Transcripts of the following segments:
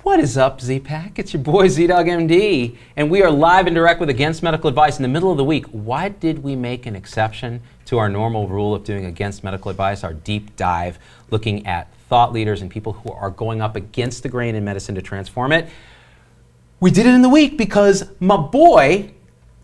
What is up, Z-Pack? It's your boy Z-Dog MD, and we are live and direct with Against Medical Advice in the middle of the week. Why did we make an exception to our normal rule of doing Against Medical Advice, our deep dive, looking at thought leaders and people who are going up against the grain in medicine to transform it? We did it in the week because my boy,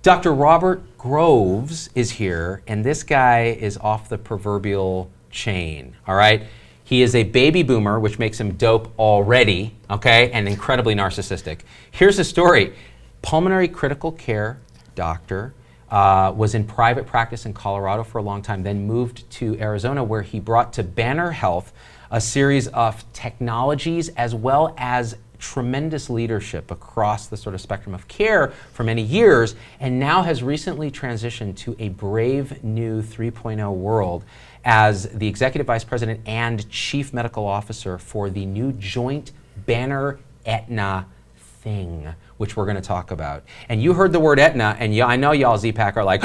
Dr. Robert Groves, is here, and this guy is off the proverbial chain, all right? He is a baby boomer, which makes him dope already, okay, and incredibly narcissistic. Here's the story. Pulmonary critical care doctor, was in private practice in Colorado for a long time, then moved to Arizona where he brought to Banner Health a series of technologies as well as tremendous leadership across the sort of spectrum of care for many years, and now has recently transitioned to a brave new 3.0 world as the Executive Vice President and Chief Medical Officer for the new joint Banner-Aetna thing, which we're going to talk about. And you heard the word Aetna, and I know y'all Z-Pack are like,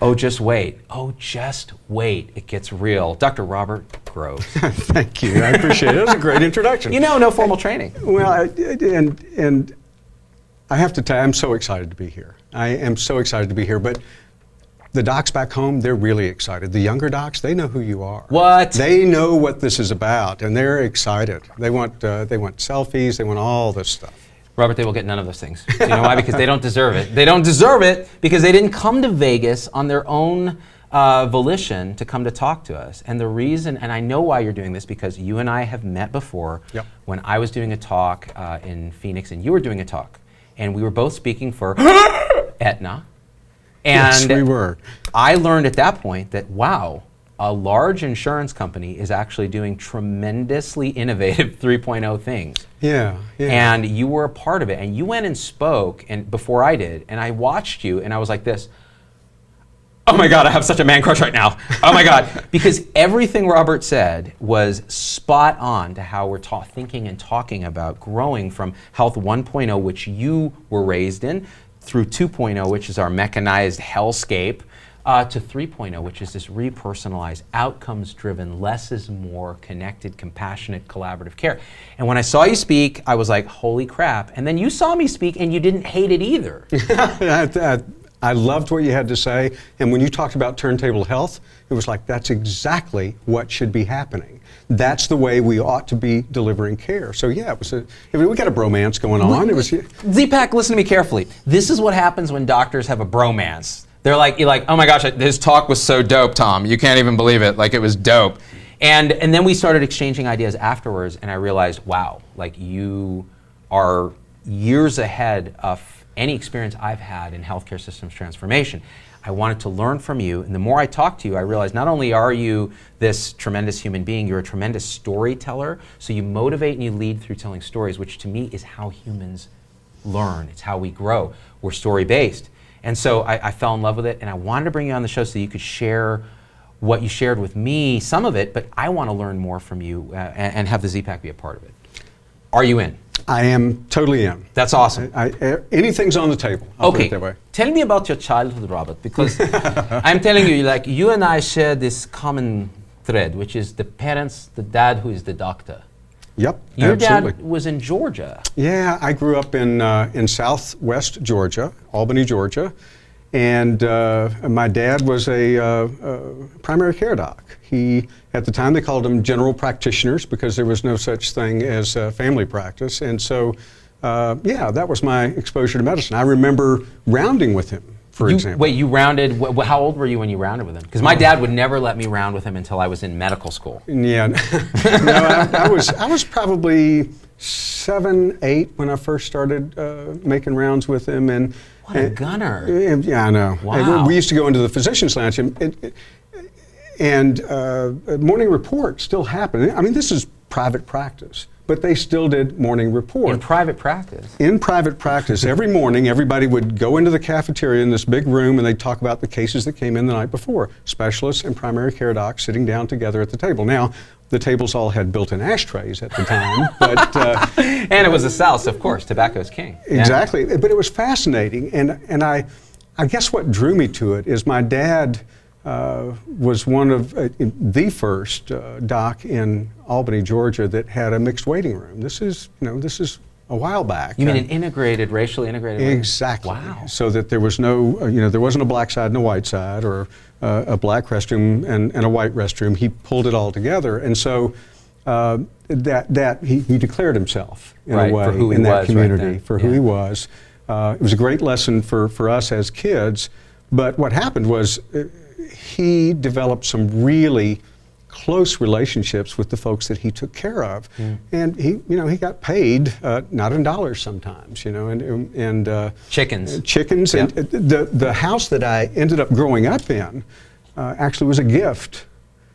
oh, just wait. Oh, just wait. It gets real. Dr. Robert Groves. Thank you. I appreciate it. It was a great introduction. You know, no formal training. Well, and I have to tell you, I'm so excited to be here. I am so excited to be here. But the docs back home, they're really excited. The younger docs, they know who you are. What? They know what this is about, and they're excited. They want selfies. They want all this stuff. Robert, they will get none of those things. Do you know why? Because they don't deserve it. They don't deserve it because they didn't come to Vegas on their own volition to come to talk to us. And the reason, and I know why you're doing this, because you and I have met before. Yep. When I was doing a talk in Phoenix and you were doing a talk. And we were both speaking for Aetna. And yes, we were. I learned at that point that, wow, a large insurance company is actually doing tremendously innovative 3.0 things. Yeah, yeah. And you were a part of it. And you went and spoke and before I did, and I watched you, and I was like this, oh my God, I have such a man crush right now. Oh my God. Because everything Robert said was spot on to how we're thinking and talking about growing from Health 1.0, which you were raised in, through 2.0, which is our mechanized hellscape, to 3.0, which is this repersonalized, outcomes-driven, less is more, connected, compassionate, collaborative care. And when I saw you speak, I was like, holy crap. And then you saw me speak and you didn't hate it either. I loved what you had to say, and when you talked about turntable health, it was like, that's exactly what should be happening. That's the way we ought to be delivering care. So yeah, we got a bromance going on. Z-Pack, listen to me carefully. This is what happens when doctors have a bromance. You're like, oh my gosh, his talk was so dope, Tom. You can't even believe it. Like, it was dope. And then we started exchanging ideas afterwards, and I realized, wow, like you are years ahead of any experience I've had in healthcare systems transformation. I wanted to learn from you, and the more I talked to you, I realized not only are you this tremendous human being, you're a tremendous storyteller, so you motivate and you lead through telling stories, which to me is how humans learn. It's how we grow. We're story-based. And so I fell in love with it, and I wanted to bring you on the show so you could share what you shared with me, some of it, but I want to learn more from you and have the Z-Pack be a part of it. Are you in? I am totally in. That's awesome. Anything's on the table. I'll put it that way. Tell me about your childhood, Robert, because I'm telling you, like, you and I share this common thread, which is the parents, the dad who is the doctor. Yep, Your absolutely. dad was in Georgia. Yeah, I grew up in southwest Georgia, Albany, Georgia, and my dad was a primary care doc. At the time, they called them general practitioners because there was no such thing as family practice. And so, yeah, that was my exposure to medicine. I remember rounding with him, for example. Wait, you rounded, how old were you when you rounded with him? Because my dad would never let me round with him until I was in medical school. Yeah, no, I was probably 7, 8 when I first started making rounds with him. And what a gunner. Yeah, I know. Wow. We used to go into the physician's lounge, and morning report still happened. I mean, this is private practice, but they still did morning report. In private practice? In private practice. Every morning, everybody would go into the cafeteria in this big room, and they'd talk about the cases that came in the night before. Specialists and primary care docs sitting down together at the table. Now, the tables all had built-in ashtrays at the time, but and it was the South, of course. Tobacco's king. Exactly, yeah. But it was fascinating, and I guess what drew me to it is my dad was one of the first doc in Albany, Georgia, that had a mixed waiting room. This is a while back. You mean an integrated, racially integrated room? Exactly. Wow. So that there was no, there wasn't a black side and a white side, or a black restroom and a white restroom. He pulled it all together, and so he declared himself in a way in that community for who he was. It was a great lesson for us as kids. But what happened was he developed some really close relationships with the folks that he took care of, and he got paid not in dollars sometimes, and chickens. Yeah. And the house that I ended up growing up in actually was a gift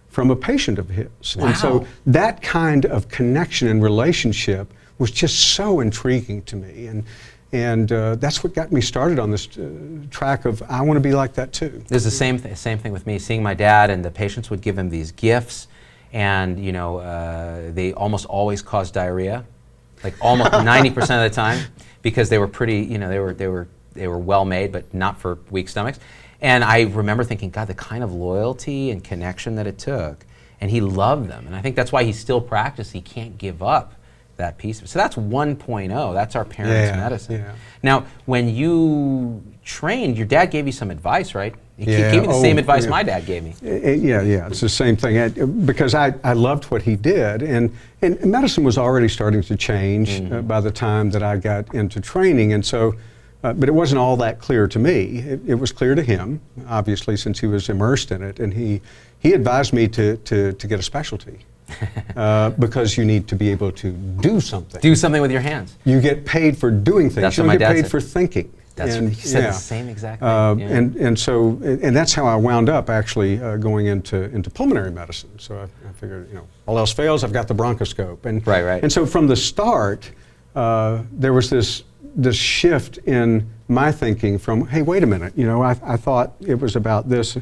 from a patient of his. Wow. And so that kind of connection and relationship was just so intriguing to me, and that's what got me started on this track of I want to be like that too. There's the same thing with me. Seeing my dad, and the patients would give him these gifts, and they almost always caused diarrhea, like almost 90% of the time, because they were pretty, they were well made, but not for weak stomachs. And I remember thinking, God, the kind of loyalty and connection that it took, and he loved them, and I think that's why he still practiced. He can't give up that piece. So that's 1.0. That's our parents' medicine. Yeah. Now, when you trained, your dad gave you some advice, right? He gave me the same advice my dad gave me. Yeah, it's the same thing. Because I loved what he did, and medicine was already starting to change by the time that I got into training, and so, but it wasn't all that clear to me. It was clear to him, obviously, since he was immersed in it, and he advised me to get a specialty. Because you need to be able to do something. Do something with your hands. You get paid for doing things. That's you what don't my get dad paid said. for thinking. That's what he said, the same exact thing. And that's how I wound up actually going into pulmonary medicine. So I figured, all else fails, I've got the bronchoscope. And right. And so from the start, there was this shift in my thinking from, hey, wait a minute, I thought it was about this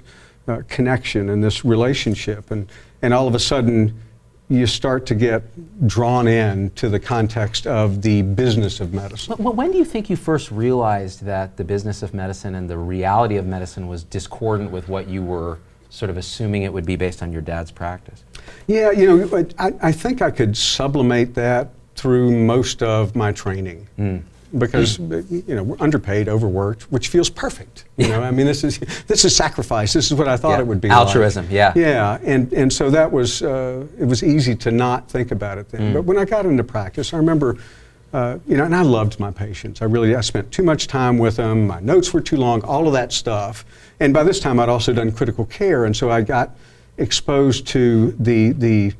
connection and this relationship, and all of a sudden you start to get drawn in to the context of the business of medicine. Well, when do you think you first realized that the business of medicine and the reality of medicine was discordant with what you were sort of assuming it would be based on your dad's practice? Yeah, I think I could sublimate that through most of my training. Because we're underpaid, overworked, which feels perfect. I mean, this is sacrifice. This is what I thought it would be. Altruism, like. Yeah, and so that was it was easy to not think about it then. But when I got into practice, I remember, and I loved my patients. I spent too much time with them. My notes were too long. All of that stuff. And by this time, I'd also done critical care, and so I got exposed to the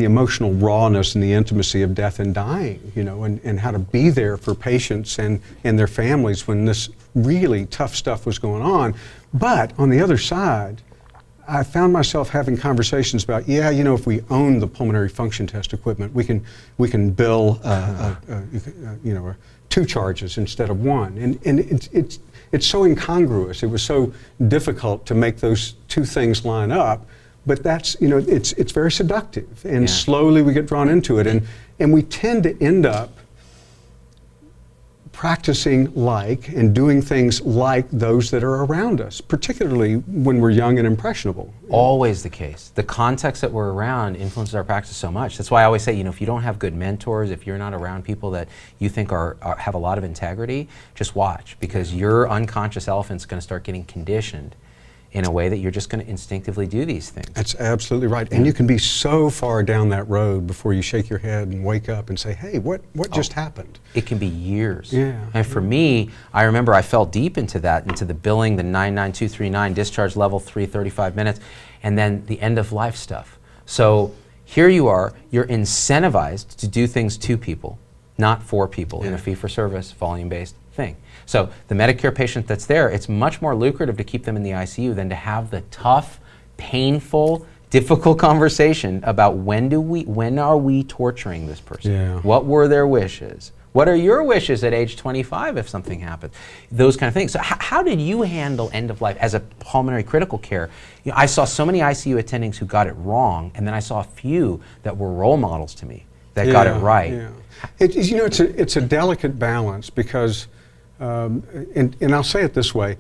emotional rawness and the intimacy of death and dying, and how to be there for patients and their families when this really tough stuff was going on. But on the other side, I found myself having conversations about, if we own the pulmonary function test equipment, we can bill, 2 charges instead of 1, and it's so incongruous. It was so difficult to make those 2 things line up. But that's, it's very seductive, and slowly we get drawn into it, and we tend to end up practicing like and doing things like those that are around us, particularly when we're young and impressionable. Always the case. The context that we're around influences our practice so much. That's why I always say, if you don't have good mentors, if you're not around people that you think have a lot of integrity, just watch, because your unconscious elephant's going to start getting conditioned in a way that you're just going to instinctively do these things. That's absolutely right. And you can be so far down that road before you shake your head and wake up and say, hey, what just happened? It can be years. Yeah. And for me, I remember I fell deep into the billing, the 99239, discharge level 3, 35 minutes, and then the end of life stuff. So here you are, you're incentivized to do things to people, not for people, in a fee-for-service, volume-based thing. So the Medicare patient that's there, it's much more lucrative to keep them in the ICU than to have the tough, painful, difficult conversation about when are we torturing this person? Yeah. What were their wishes? What are your wishes at age 25 if something happens? Those kind of things. So how did you handle end of life as a pulmonary critical care? I saw so many ICU attendings who got it wrong, and then I saw a few that were role models to me that got it right. Yeah. It's a delicate balance because, and I'll say it this way,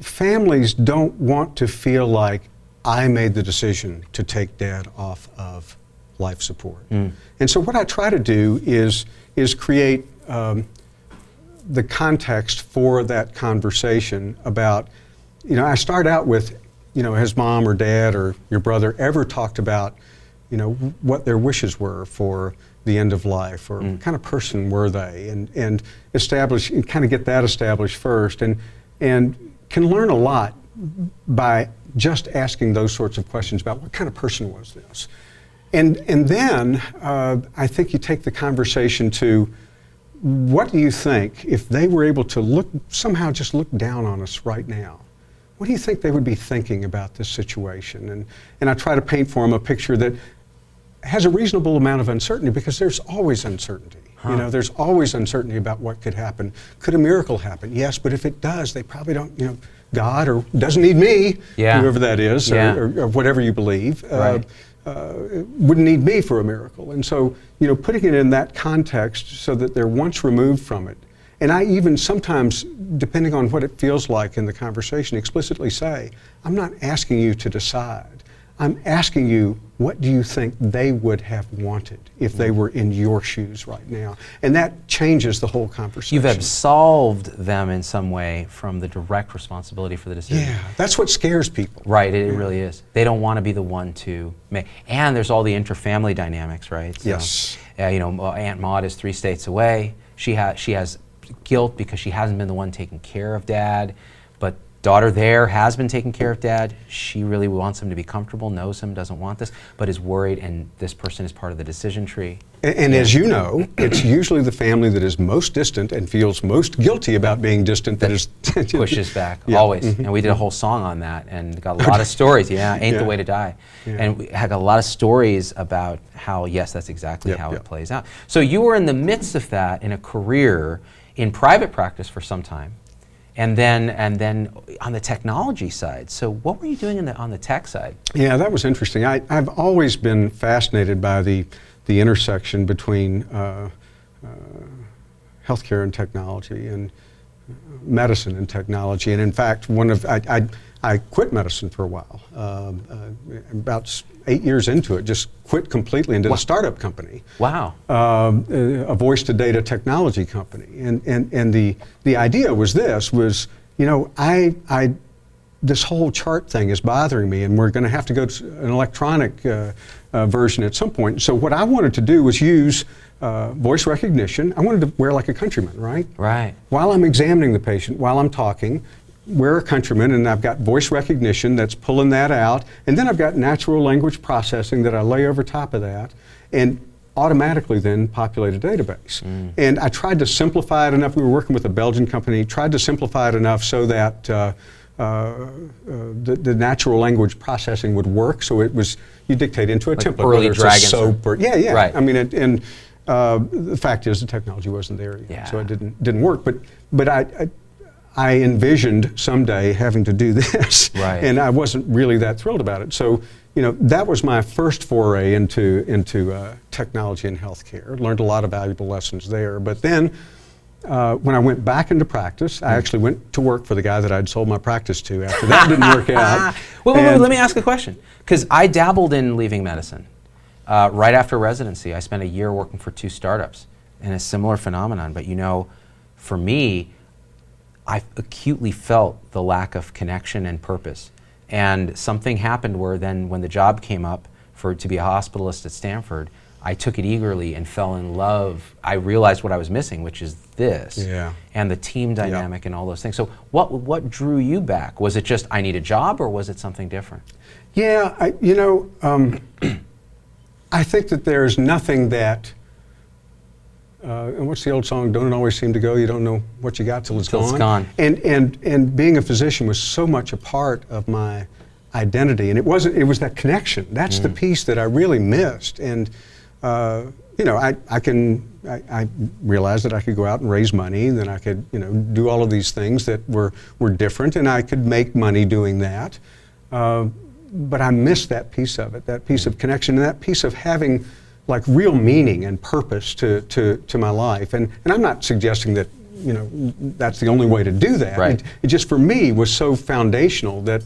families don't want to feel like I made the decision to take Dad off of life support. And so what I try to do is create the context for that conversation about, I start out with, has Mom or Dad or your brother ever talked about, what their wishes were for the end of life, or what kind of person were they, and establish and kind of get that established first, and can learn a lot by just asking those sorts of questions about what kind of person was this. And then I think you take the conversation to, what do you think if they were able to somehow just look down on us right now? What do you think they would be thinking about this situation? And I try to paint for them a picture that has a reasonable amount of uncertainty, because there's always uncertainty. There's always uncertainty about what could happen. Could a miracle happen? Yes, but if it does, they probably don't, God, or doesn't need me, whoever that is, or whatever you believe, wouldn't need me for a miracle. And so, putting it in that context so that they're once removed from it. And I even sometimes, depending on what it feels like in the conversation, explicitly say, I'm not asking you to decide. I'm asking you, what do you think they would have wanted if they were in your shoes right now? And that changes the whole conversation. You've absolved them in some way from the direct responsibility for the decision. Yeah, that's what scares people. Right, it really is. They don't want to be the one to make. And there's all the inter-family dynamics, right? So, yes. Aunt Maud is 3 states away. She has guilt because she hasn't been the one taking care of Dad, but daughter there has been taking care of Dad. She really wants him to be comfortable, knows him, doesn't want this, but is worried, and this person is part of the decision tree. And as you know, it's usually the family that is most distant and feels most guilty about being distant that is pushes back, always. And we did a whole song on that and got a lot of stories. Ain't the way to die. And we had a lot of stories about how, yes, that's exactly how it plays out. So you were in the midst of that in a career in private practice for some time. And then on the technology side. So what were you doing on the tech side? Yeah, that was interesting. I've always been fascinated by the intersection between healthcare and technology, and medicine and technology. And in fact, I quit medicine for a while. About 8 years into it, just quit completely and did a startup company. Wow. A voice-to-data technology company. And the idea was this, this whole chart thing is bothering me, and we're going to have to go to an electronic version at some point. So what I wanted to do was use voice recognition. I wanted to wear like a countryman, right? Right. While I'm examining the patient, while I'm talking, we're a countryman, and I've got voice recognition that's pulling that out, and then I've got natural language processing that I lay over top of that, and automatically then populate a database. And I tried to simplify it enough. We were working with a Belgian company, tried to simplify it enough so that the natural language processing would work. So it was, you dictate into a like template, early whether it's dragons a soap or right. I mean, the fact is the technology wasn't there yet, so it didn't work. But I envisioned someday having to do this, and I wasn't really that thrilled about it. So, that was my first foray into technology and healthcare. Learned a lot of valuable lessons there. But then, when I went back into practice, I actually went to work for the guy that I'd sold my practice to. After that didn't work out. Wait, let me ask a question. Because I dabbled in leaving medicine. Right after residency, I spent a year working for 2 startups in a similar phenomenon. But for me, I acutely felt the lack of connection and purpose. And something happened where then when the job came up to be a hospitalist at Stanford, I took it eagerly and fell in love. I realized what I was missing, which is this, and the team dynamic and all those things. So what drew you back? Was it just I need a job, or was it something different? Yeah, I think that there's nothing that, and what's the old song? Don't it always seem to go? You don't know what you got till it's gone. And being a physician was so much a part of my identity, and it was that connection. That's the piece that I really missed. And I realized that I could go out and raise money, and then I could do all of these things that were different, and I could make money doing that. But I missed that piece of it, that piece of connection, and that piece of having like real meaning and purpose to my life. And I'm not suggesting that that's the only way to do that. Right. It just, for me, was so foundational that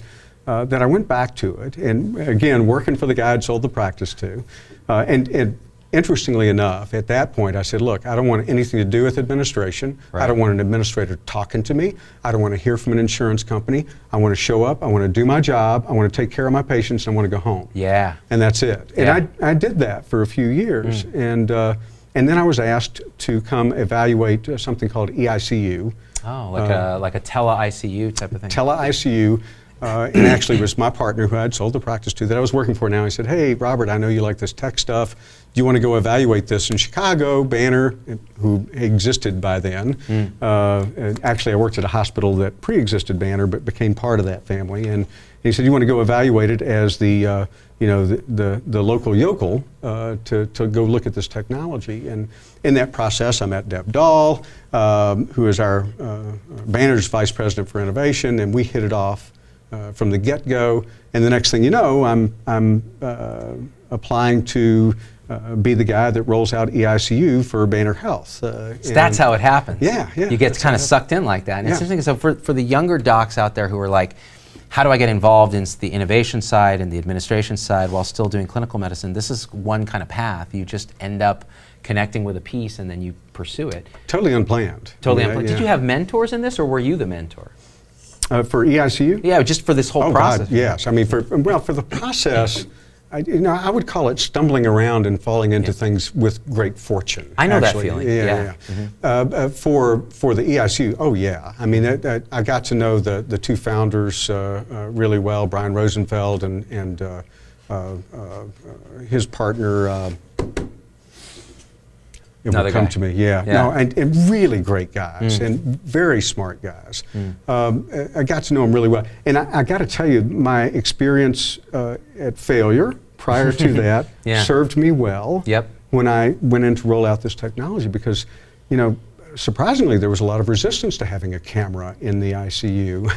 I went back to it. And again, working for the guy I'd sold the practice to. And interestingly enough, at that point, I said, look, I don't want anything to do with administration. Right. I don't want an administrator talking to me. I don't want to hear from an insurance company. I want to show up. I want to do my job. I want to take care of my patients. And I want to go home. Yeah. And that's it. Yeah. And I did that for a few years. And then I was asked to come evaluate something called EICU. Oh, like a tele-ICU type of thing. Tele-ICU. And actually it was my partner who I'd sold the practice to that I was working for now. He said, hey, Robert, I know you like this tech stuff. Do you want to go evaluate this in Chicago? Banner, who existed by then. Actually, I worked at a hospital that pre-existed Banner, but became part of that family. And he said, you want to go evaluate it as the local yokel to go look at this technology. And in that process, I met Deb Dahl, who is our Banner's Vice President for Innovation, and we hit it off from the get-go. And the next thing you know, I'm applying to be the guy that rolls out EICU for Banner Health. So that's how it happens. Yeah. You get kind of sucked in like that. And it's interesting, so for the younger docs out there who are like, how do I get involved in the innovation side and the administration side while still doing clinical medicine? This is one kind of path. You just end up connecting with a piece and then you pursue it. Totally unplanned. Totally unplanned. Did you have mentors in this, or were you the mentor? For EICU? Yeah, just for this whole process. God, yes. I mean, for the process, I would call it stumbling around and falling into things with great fortune. I know actually. that feeling. Yeah. For the EICU, oh yeah. I mean, I got to know the two founders really well, Brian Rosenfeld and his partner. It will come to me, yeah. No, and really great guys and very smart guys. I got to know them really well. And I got to tell you, my experience at Failure prior to that served me well when I went in to roll out this technology because, surprisingly, there was a lot of resistance to having a camera in the ICU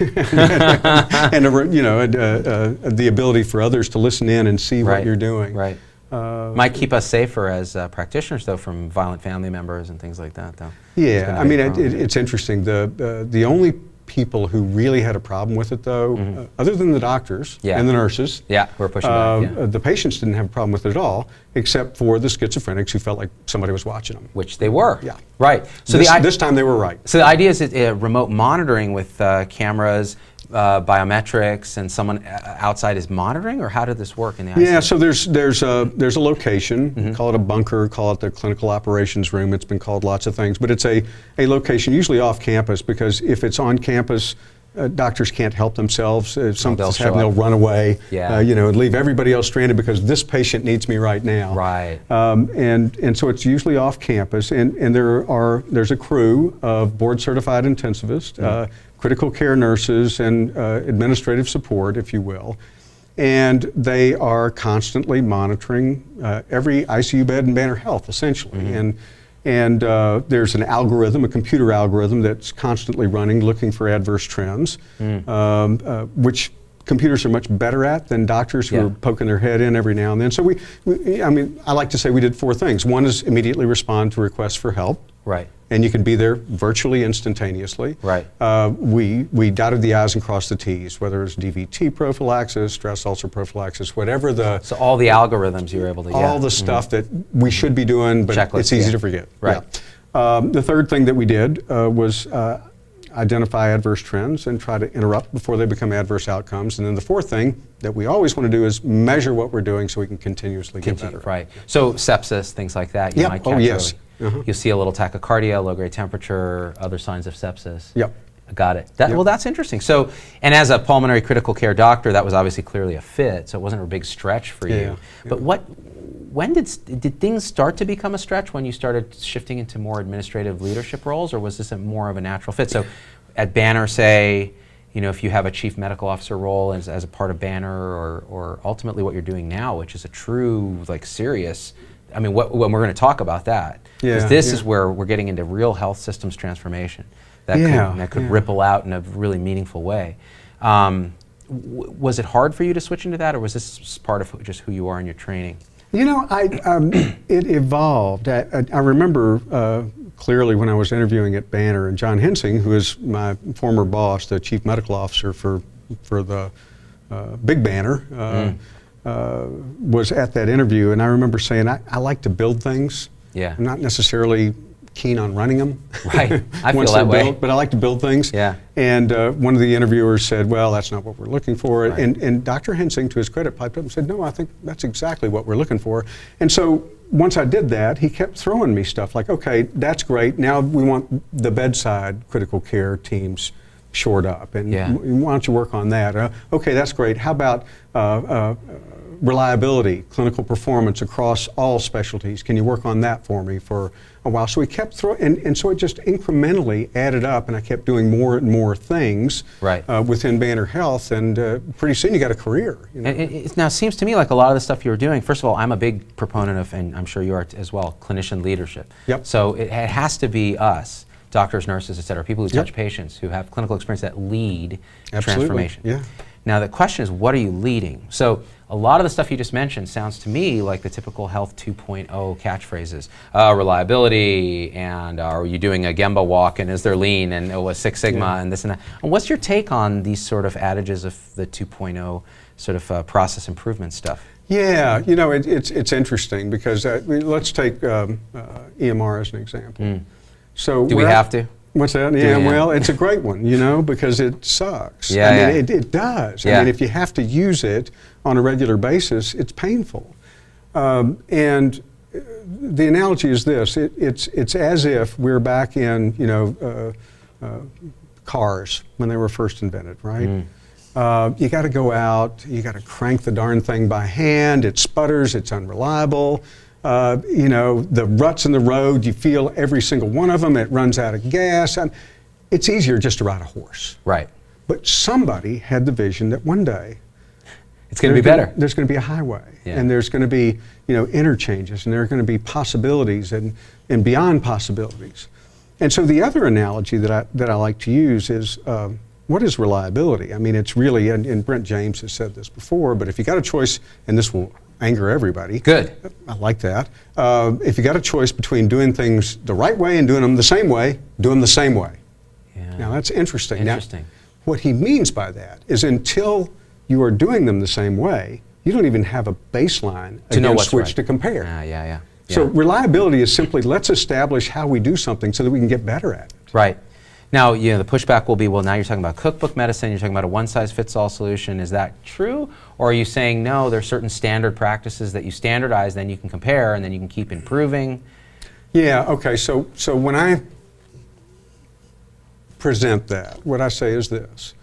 and the ability for others to listen in and see what you're doing. Right. Might keep us safer as practitioners, though, from violent family members and things like that, though. Yeah, I mean, it's interesting. The only people who really had a problem with it, though, other than the doctors and the nurses, who were pushing back, the patients didn't have a problem with it at all, except for the schizophrenics who felt like somebody was watching them. Which they were. Yeah. Right. So this time they were right. So the idea is remote monitoring with cameras, biometrics, and someone outside is monitoring, or how did this work in the ICU? Yeah, so there's a location, call it a bunker, call it the clinical operations room. It's been called lots of things, but it's a location usually off campus because if it's on campus, doctors can't help themselves. If something's happening, they'll run away, and leave everybody else stranded because this patient needs me right now. Right. And so it's usually off campus, and there's a crew of board-certified intensivists, critical care nurses, and administrative support, if you will. And they are constantly monitoring every ICU bed in Banner Health, essentially. And there's an algorithm, a computer algorithm that's constantly running, looking for adverse trends, which computers are much better at than doctors who are poking their head in every now and then. So I like to say we did 4 things. One is immediately respond to requests for help. Right. And you can be there virtually instantaneously. Right. We dotted the I's and crossed the T's, whether it's DVT prophylaxis, stress ulcer prophylaxis, whatever the... So all the algorithms you were able to... All the stuff that we should be doing, but it's easy to forget. Right. Yeah. The third thing that we did was identify adverse trends and try to interrupt before they become adverse outcomes. And then the fourth thing that we always want to do is measure what we're doing so we can continuously get better. Right. So sepsis, things like that, you might catch early. You'll see a little tachycardia, low-grade temperature, other signs of sepsis. Yep. Got it. Well, that's interesting. So, and as a pulmonary critical care doctor, that was obviously clearly a fit, so it wasn't a big stretch for you. But when did things start to become a stretch when you started shifting into more administrative leadership roles, or was this more of a natural fit? So at Banner, say, if you have a chief medical officer role as a part of Banner, or ultimately what you're doing now, which is a true, serious, when we're going to talk about that, because this is where we're getting into real health systems transformation that could ripple out in a really meaningful way. Was it hard for you to switch into that, or was this part of just who you are in your training? It evolved. I remember clearly when I was interviewing at Banner, and John Hensing, who is my former boss, the chief medical officer for the big Banner, was at that interview, and I remember saying, I like to build things. Yeah. I'm not necessarily keen on running them. Right. I feel once that they're way. built, but I like to build things. Yeah. And one of the interviewers said, well, that's not what we're looking for. Right. And Dr. Hensing, to his credit, piped up and said, no, I think that's exactly what we're looking for. And so once I did that, he kept throwing me stuff like, okay, that's great. Now we want the bedside critical care teams shored up. And why don't you work on that? Okay, that's great. How about reliability, clinical performance across all specialties? Can you work on that for me for a while? So he kept throwing, and so it just incrementally added up, and I kept doing more and more things within Banner Health, and pretty soon you got a career. You know? And it now seems to me like a lot of the stuff you were doing, first of all, I'm a big proponent of, and I'm sure you are as well, clinician leadership. Yep. So it has to be us, doctors, nurses, et cetera, people who touch patients, who have clinical experience that lead transformation. Yeah. Now the question is, what are you leading? So a lot of the stuff you just mentioned sounds to me like the typical Health 2.0 catchphrases. Reliability, and are you doing a Gemba walk, and is there lean, and it was Six Sigma, and this and that. And what's your take on these sort of adages of the 2.0 sort of process improvement stuff? Yeah, you know, it's interesting because let's take EMR as an example. So do we have to? What's that? Yeah, well, it's a great one, you know, because it sucks. Yeah, I mean, it does. Yeah. I mean, if you have to use it on a regular basis, it's painful. And the analogy is this: it's as if we're back in, you know, cars when they were first invented, right? You got to go out, you got to crank the darn thing by hand. It sputters, it's unreliable. You know, the ruts in the road, you feel every single one of them. It runs out of gas. It's easier just to ride a horse. Right. But somebody had the vision that one day it's going to be better. There's going to be a highway, and there's going to be, you know, interchanges, and there are going to be possibilities and beyond possibilities. And so the other analogy that I like to use is what is reliability? I mean, it's really, and Brent James has said this before, but if you got a choice, and this will anger everybody. Good. I like that. If you got a choice between doing things the right way and doing them the same way, do them the same way. Yeah. Now that's interesting. Interesting. Now, what he means by that is until you are doing them the same way, you don't even have a baseline against which to compare. Yeah. So reliability is simply, let's establish how we do something so that we can get better at it. Right. Now, you know, the pushback will be, well, now you're talking about cookbook medicine, you're talking about a one-size-fits-all solution. Is that true? Or are you saying, no, there are certain standard practices that you standardize, then you can compare, and then you can keep improving? Yeah, okay, so when I present that, what I say is this.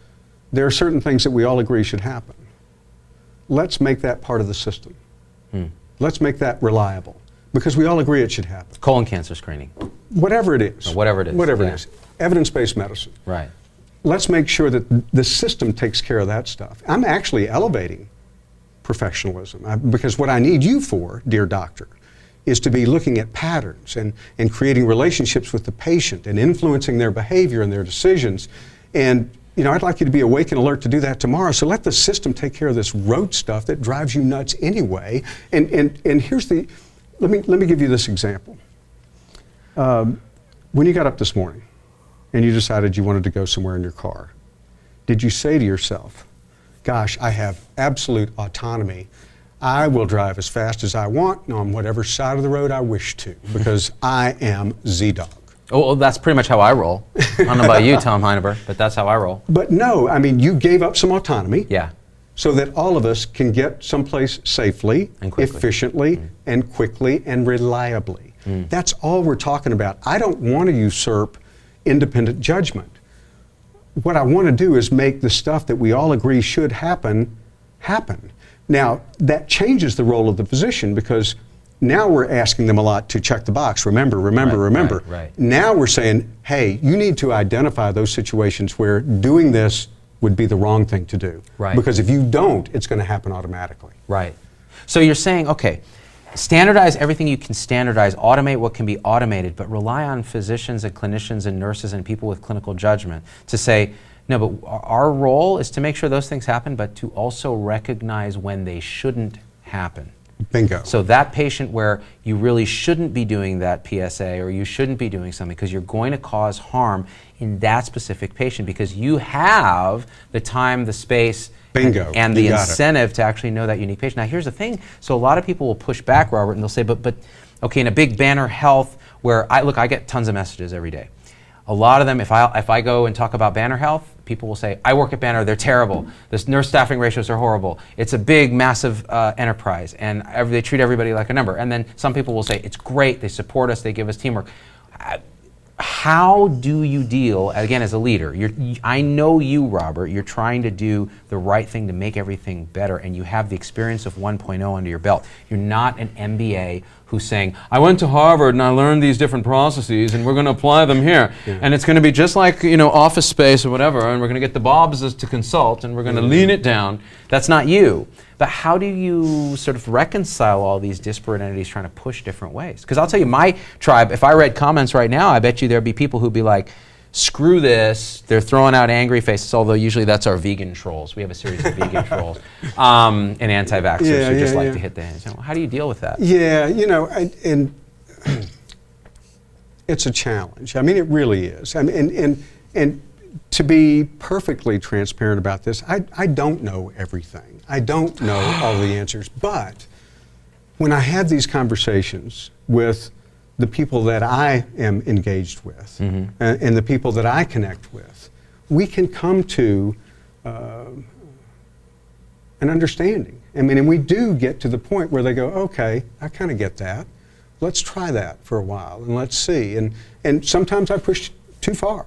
There are certain things that we all agree should happen. Let's make that part of the system. Let's make that reliable, because we all agree it should happen. Colon cancer screening. Whatever it is. Or whatever it is. Whatever it is. Evidence-based medicine. Right. Let's make sure that the system takes care of that stuff. I'm actually elevating professionalism because what I need you for, dear doctor, is to be looking at patterns and creating relationships with the patient and influencing their behavior and their decisions. And you know, I'd like you to be awake and alert to do that tomorrow. So let the system take care of this rote stuff that drives you nuts anyway. And here's the, let me give you this example. When you got up this morning and you decided you wanted to go somewhere in your car, did you say to yourself, gosh, I have absolute autonomy. I will drive as fast as I want on whatever side of the road I wish to because I am Z-Dog. Oh, well, that's pretty much how I roll. I don't know about you, Tom Heineberg, but that's how I roll. But no, I mean, you gave up some autonomy. Yeah. So that all of us can get someplace safely, and quickly. efficiently, and quickly, and reliably. That's all we're talking about. I don't want to usurp independent judgment. What I want to do is make the stuff that we all agree should happen, happen. Now, that changes the role of the physician because now we're asking them a lot to check the box. Remember. Right. Now we're saying, hey, you need to identify those situations where doing this would be the wrong thing to do. Right. Because if you don't, it's going to happen automatically. Right. So you're saying, okay, standardize everything you can standardize, automate what can be automated, but rely on physicians and clinicians and nurses and people with clinical judgment to say, no, but our role is to make sure those things happen, but to also recognize when they shouldn't happen. Bingo. So that patient where you really shouldn't be doing that PSA or you shouldn't be doing something because you're going to cause harm in that specific patient because you have the time, the space, Bingo. and the You got it. incentive to actually know that unique patient. Now here's the thing, so a lot of people will push back, Robert, and they'll say, but okay, in a big Banner Health where I get tons of messages every day. A lot of them, if I go and talk about Banner Health, people will say, I work at Banner, they're terrible. The nurse staffing ratios are horrible. It's a big, massive enterprise, and they treat everybody like a number. And then some people will say, it's great, they support us, they give us teamwork. How do you deal, again, as a leader? I know you, Robert, you're trying to do the right thing to make everything better, and you have the experience of 1.0 under your belt. You're not an MBA who's saying, I went to Harvard and I learned these different processes and we're going to apply them here. Yeah. And it's going to be just like, Office Space or whatever, and we're going to get the Bobs to consult and we're going to lean it down. That's not you. But how do you sort of reconcile all these disparate entities trying to push different ways? Because I'll tell you, my tribe, if I read comments right now, I bet you there'd be people who'd be like, screw this, they're throwing out angry faces, although usually that's our vegan trolls. We have a series of vegan trolls and anti-vaxxers who just like to hit the hands. How do you deal with that? Yeah, and it's a challenge. I mean, it really is. I mean, and to be perfectly transparent about this, I don't know everything. I don't know all the answers. But when I have these conversations with the people that I am engaged with and the people that I connect with, we can come to an understanding. I mean, and we do get to the point where they go, okay, I kind of get that. Let's try that for a while and let's see. And sometimes I push too far.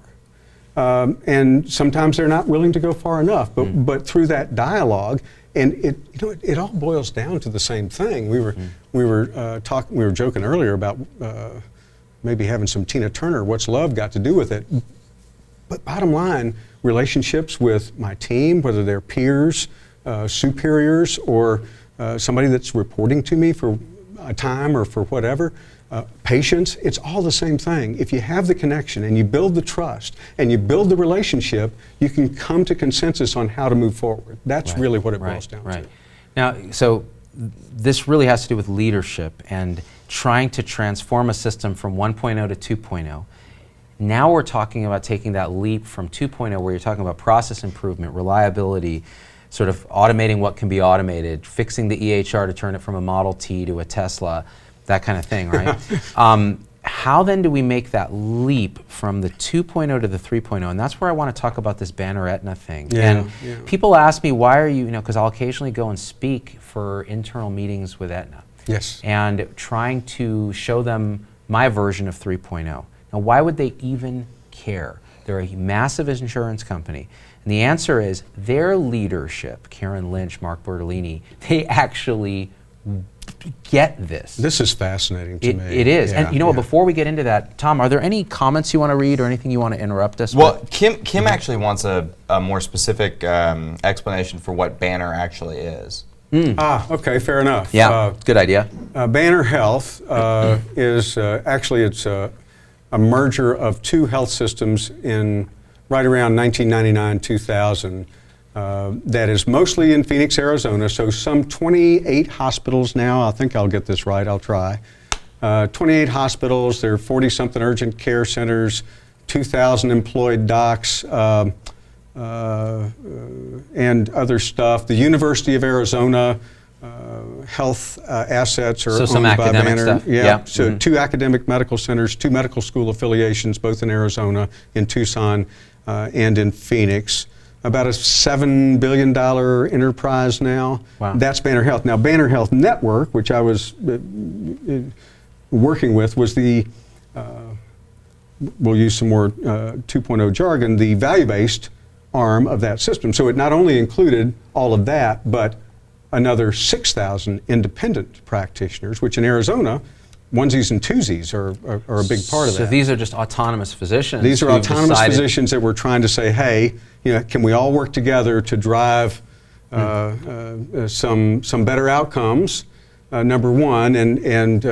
And sometimes they're not willing to go far enough. But through that dialogue, and it all boils down to the same thing. We were joking earlier about maybe having some Tina Turner, what's love got to do with it? But bottom line, relationships with my team, whether they're peers, superiors, or somebody that's reporting to me for a time or for whatever, patients, it's all the same thing. If you have the connection and you build the trust and you build the relationship, you can come to consensus on how to move forward. That's really what it boils down to. Now, so this really has to do with leadership and trying to transform a system from 1.0 to 2.0. Now we're talking about taking that leap from 2.0 where you're talking about process improvement, reliability, sort of automating what can be automated, fixing the EHR to turn it from a Model T to a Tesla, that kind of thing, right? How then do we make that leap from the 2.0 to the 3.0? And that's where I want to talk about this Banner-Aetna thing. People ask me, why are you, because I'll occasionally go and speak for internal meetings with Aetna. Yes. And trying to show them my version of 3.0. Now, why would they even care? They're a massive insurance company. And the answer is their leadership, Karen Lynch, Mark Bertolini, they actually get this. This is fascinating to me. It is. And before we get into that, Tom, are there any comments you want to read or anything you want to interrupt us with? Kim actually wants a more specific explanation for what Banner actually is. Okay, fair enough. Yeah, good idea. Banner Health is actually it's a merger of two health systems in right around 1999-2000. That is mostly in Phoenix, Arizona, so some 28 hospitals now. I think I'll get this right, I'll try. 28 hospitals, there are 40-something urgent care centers, 2,000 employed docs, and other stuff. The University of Arizona health assets are some owned by academic Banner. stuff. So 2 academic medical centers, 2 medical school affiliations, both in Arizona, in Tucson, and in Phoenix. About a $7 billion enterprise now. Wow. That's Banner Health. Now, Banner Health Network, which I was working with, was the, we'll use some more 2.0 jargon, the value-based arm of that system. So it not only included all of that, but another 6,000 independent practitioners, which in Arizona, onesies and twosies are a big part of that. So these are just autonomous physicians. These are autonomous physicians that we're trying to say, hey, can we all work together to drive some better outcomes? Number one, and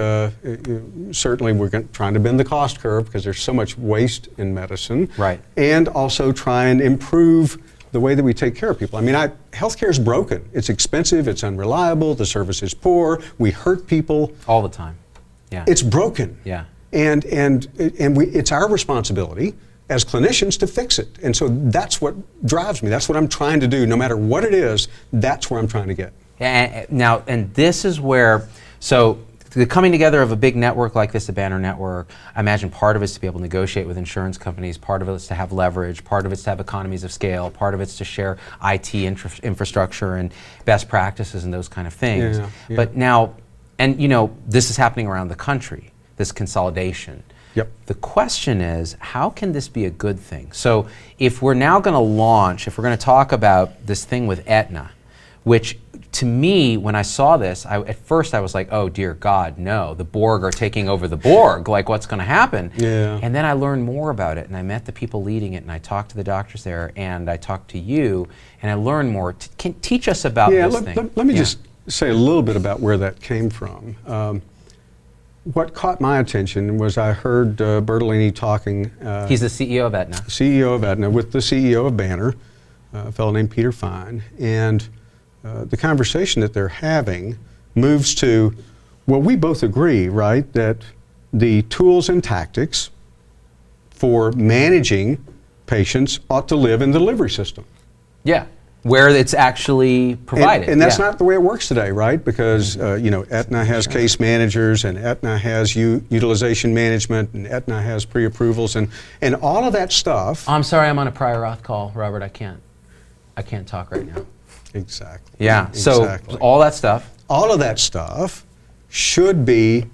certainly we're trying to bend the cost curve because there's so much waste in medicine. Right. And also try and improve the way that we take care of people. I mean, healthcare is broken. It's expensive, it's unreliable, the service is poor, we hurt people. All the time. Yeah. It's broken. Yeah. And it's our responsibility as clinicians to fix it. And so that's what drives me. That's what I'm trying to do. No matter what it is, that's where I'm trying to get. And this is where, so the coming together of a big network like this, the Banner Network, I imagine part of it is to be able to negotiate with insurance companies, part of it is to have leverage, part of it is to have economies of scale, part of it is to share IT infrastructure and best practices and those kind of things. Yeah, yeah. But now, and you know, this is happening around the country, this consolidation. Yep. The question is, how can this be a good thing? So if we're now going to launch, if we're going to talk about this thing with Aetna, which to me, when I saw this, at first I was like, oh dear God, no, the Borg are taking over the Borg, like what's going to happen? Yeah. And then I learned more about it, and I met the people leading it, and I talked to the doctors there, and I talked to you, and I learned more. Teach us about this thing. Let me just say a little bit about where that came from. What caught my attention was I heard Bertolini talking. He's the CEO of Aetna. CEO of Aetna with the CEO of Banner, a fellow named Peter Fine, and the conversation that they're having moves to, well, we both agree, right, that the tools and tactics for managing patients ought to live in the delivery system. Yeah, where it's actually provided. And that's not the way it works today, right? Because you know, Aetna has case managers, and Aetna has utilization management, and Aetna has pre-approvals, and all of that stuff. I'm sorry, I'm on a prior auth call, Robert. I can't talk right now. Exactly. Yeah. Exactly. So all that stuff. All of that stuff should be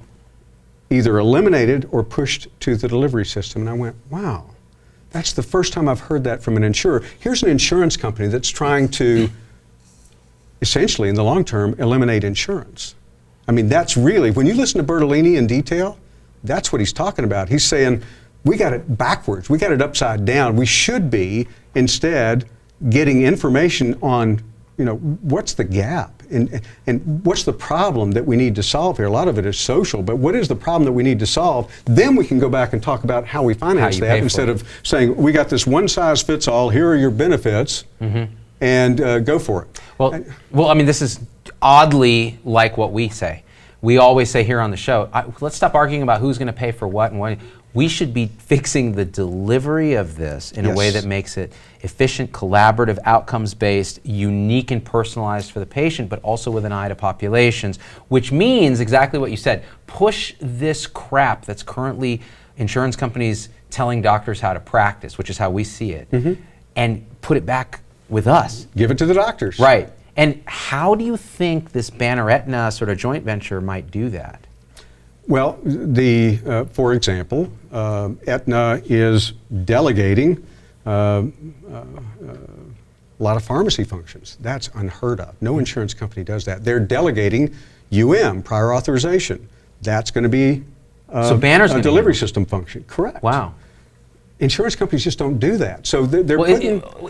either eliminated or pushed to the delivery system. And I went, wow. That's the first time I've heard that from an insurer. Here's an insurance company that's trying to, essentially, in the long term, eliminate insurance. I mean, that's really, when you listen to Bertolini in detail, that's what he's talking about. He's saying, we got it backwards, we got it upside down. We should be, instead, getting information on, you know, what's the gap and what's the problem that we need to solve here. A lot of it is social, but what is the problem that we need to solve? Then we can go back and talk about how we finance that, instead of saying, we got this one size fits all, here are your benefits, and go for it. Well, I mean, this is oddly like what we say. We always say here on the show, let's stop arguing about who's going to pay for what and what. We should be fixing the delivery of this in a way that makes it efficient, collaborative, outcomes-based, unique and personalized for the patient, but also with an eye to populations, which means exactly what you said. Push this crap that's currently insurance companies telling doctors how to practice, which is how we see it, and put it back with us. Give it to the doctors. Right. And how do you think this Banner-Aetna sort of joint venture might do that? Well, for example, Aetna is delegating a lot of pharmacy functions. That's unheard of. No insurance company does that. They're delegating prior authorization. That's going to be so Banner's a delivery system function. Correct. Wow. Insurance companies just don't do that. So they're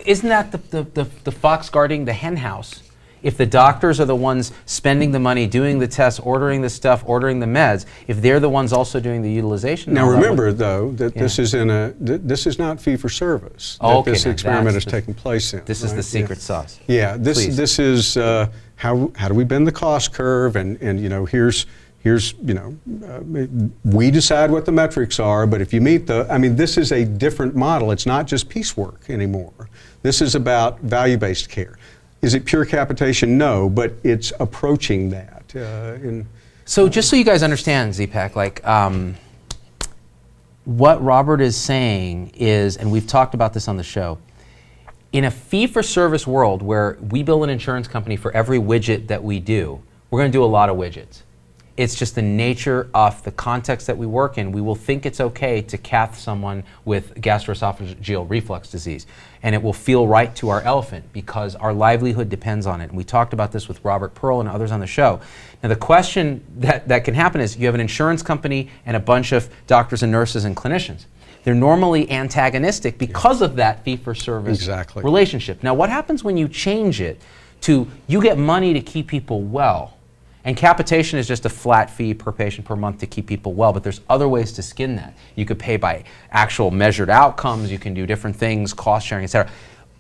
isn't that the fox guarding the hen house? If the doctors are the ones spending the money, doing the tests, ordering the stuff, ordering the meds, if they're the ones also doing the utilization. Now remember, though, that this is this is not fee for service. Oh, that this experiment is taking place in. This is the secret sauce. Yeah, this is how do we bend the cost curve, and you know, here's you know, we decide what the metrics are, but if you meet this is a different model. It's not just piecework anymore. This is about value-based care. Is it pure capitation? No, but it's approaching that. So just so you guys understand, Z-Pack, like what Robert is saying is, and we've talked about this on the show, in a fee-for-service world where we build an insurance company for every widget that we do, we're going to do a lot of widgets. It's just the nature of the context that we work in. We will think it's okay to cath someone with gastroesophageal reflux disease, and it will feel right to our elephant because our livelihood depends on it. And we talked about this with Robert Pearl and others on the show. Now the question that can happen is you have an insurance company and a bunch of doctors and nurses and clinicians. They're normally antagonistic because of that fee-for-service relationship. Now what happens when you change it to you get money to keep people well? And capitation is just a flat fee per patient per month to keep people well, but there's other ways to skin that. You could pay by actual measured outcomes, you can do different things, cost sharing, et cetera.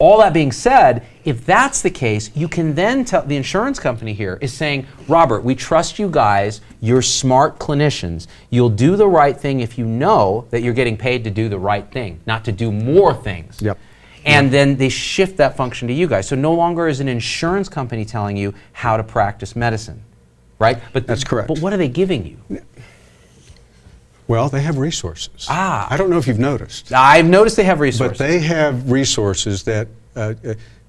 All that being said, if that's the case, you can then tell the insurance company here is saying, Robert, we trust you guys. You're smart clinicians. You'll do the right thing if you know that you're getting paid to do the right thing, not to do more things. Yep. And then they shift that function to you guys. So no longer is an insurance company telling you how to practice medicine, right? But That's correct. But what are they giving you? Well, they have resources. Ah. I don't know if you've noticed. I've noticed they have resources. But they have resources that,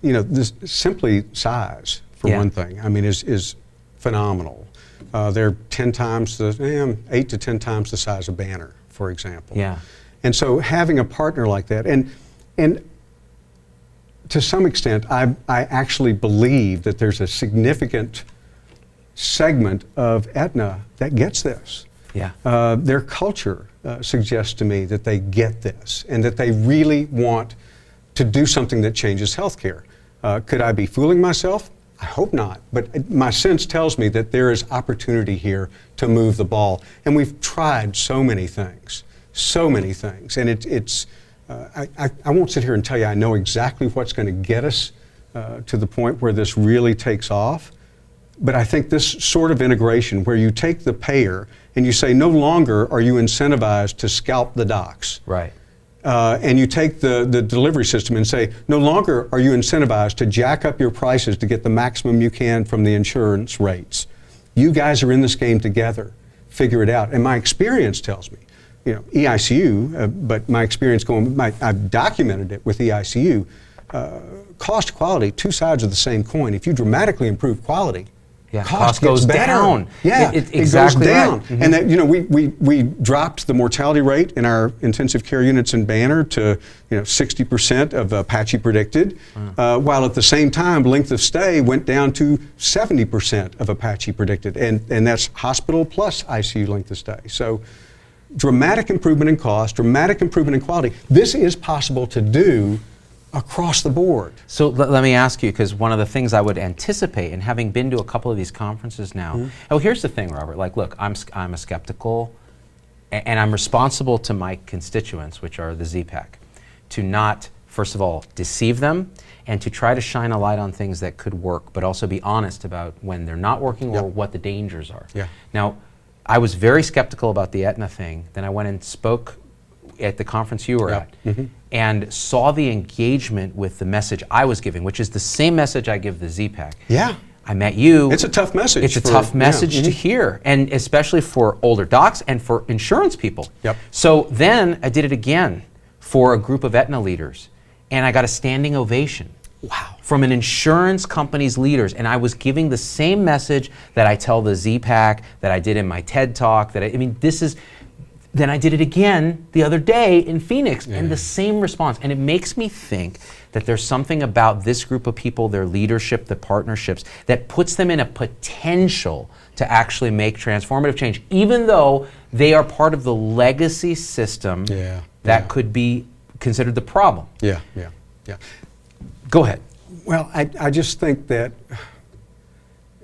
this simply size, for Yeah. one thing, I mean, is phenomenal. They're 8 to 10 times the size of Banner, for example. Yeah. And so having a partner like that, and to some extent, I actually believe that there's a significant segment of Aetna that gets this. Yeah. Their culture suggests to me that they get this and that they really want to do something that changes healthcare. Could I be fooling myself? I hope not. But my sense tells me that there is opportunity here to move the ball. And we've tried so many things. And I won't sit here and tell you I know exactly what's going to get us to the point where this really takes off. But I think this sort of integration where you take the payer and you say no longer are you incentivized to scalp the docs. Right. And you take the delivery system and say no longer are you incentivized to jack up your prices to get the maximum you can from the insurance rates. You guys are in this game together. Figure it out. And my experience tells me, EICU, but my experience I've documented it with EICU, cost quality, two sides of the same coin. If you dramatically improve quality, cost goes gets better. down. Yeah, exactly it goes down. right. Mm-hmm. And that we dropped the mortality rate in our intensive care units in Banner to 60% of Apache predicted, while at the same time length of stay went down to 70% of Apache predicted, and that's hospital plus ICU length of stay. So dramatic improvement in cost, dramatic improvement in quality. This is possible to do across the board. So let me ask you, because one of the things I would anticipate, and having been to a couple of these conferences now, here's the thing, Robert. Like, look, I'm a skeptical, and I'm responsible to my constituents, which are the ZPAC, to not, first of all, deceive them, and to try to shine a light on things that could work, but also be honest about when they're not working or what the dangers are. Yeah. Now, I was very skeptical about the Aetna thing. Then I went and spoke at the conference you were at, and saw the engagement with the message I was giving, which is the same message I give the ZPAC. Yeah. I met you. It's a tough message. It's a tough message to hear, and especially for older docs and for insurance people. Yep. So then I did it again for a group of Aetna leaders, and I got a standing ovation. Wow. From an insurance company's leaders, and I was giving the same message that I tell the ZPAC, that I did in my TED Talk, then I did it again the other day in Phoenix, and the same response. And it makes me think that there's something about this group of people, their leadership, the partnerships, that puts them in a potential to actually make transformative change, even though they are part of the legacy system that could be considered the problem. Yeah. Go ahead. Well, I just think that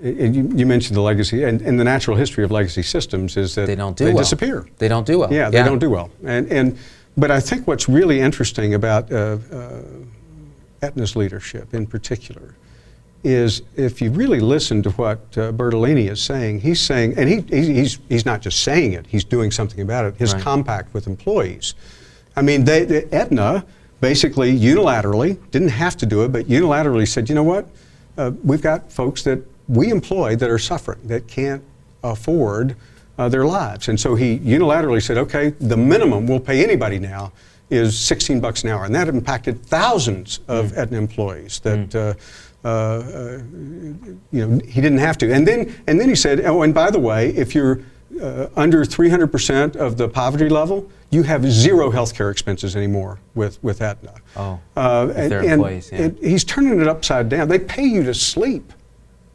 you mentioned the legacy, and the natural history of legacy systems is that they disappear. They don't do well. Yeah, they don't do well. But I think what's really interesting about Aetna's leadership in particular is if you really listen to what Bertolini is saying, he's saying, and he's not just saying it, he's doing something about it, his compact with employees. I mean, Aetna basically unilaterally, didn't have to do it, but unilaterally said, you know what, we've got folks that we employ that are suffering, that can't afford their lives. And so he unilaterally said, okay, the minimum we'll pay anybody now is $16 an hour. And that impacted thousands of Aetna employees that he didn't have to. And then he said, oh, and by the way, if you're under 300% of the poverty level, you have zero health care expenses anymore with Aetna. Oh, with their employees, and he's turning it upside down. They pay you to sleep.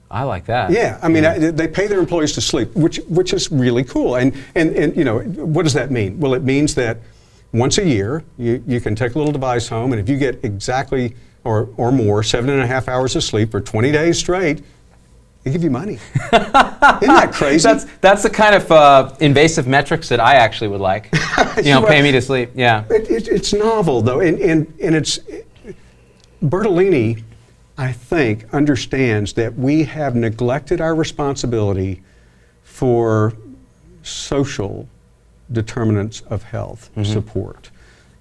I like that. Yeah, I mean, they pay their employees to sleep, which is really cool. And what does that mean? Well, it means that once a year, you can take a little device home, and if you get exactly or more 7.5 hours of sleep for 20 days straight, they give you money. Isn't that crazy? That's the kind of invasive metrics that I actually would like. Pay me to sleep. Yeah. It's novel though, and it's Bertolini, I think, understands that we have neglected our responsibility for social determinants of health support.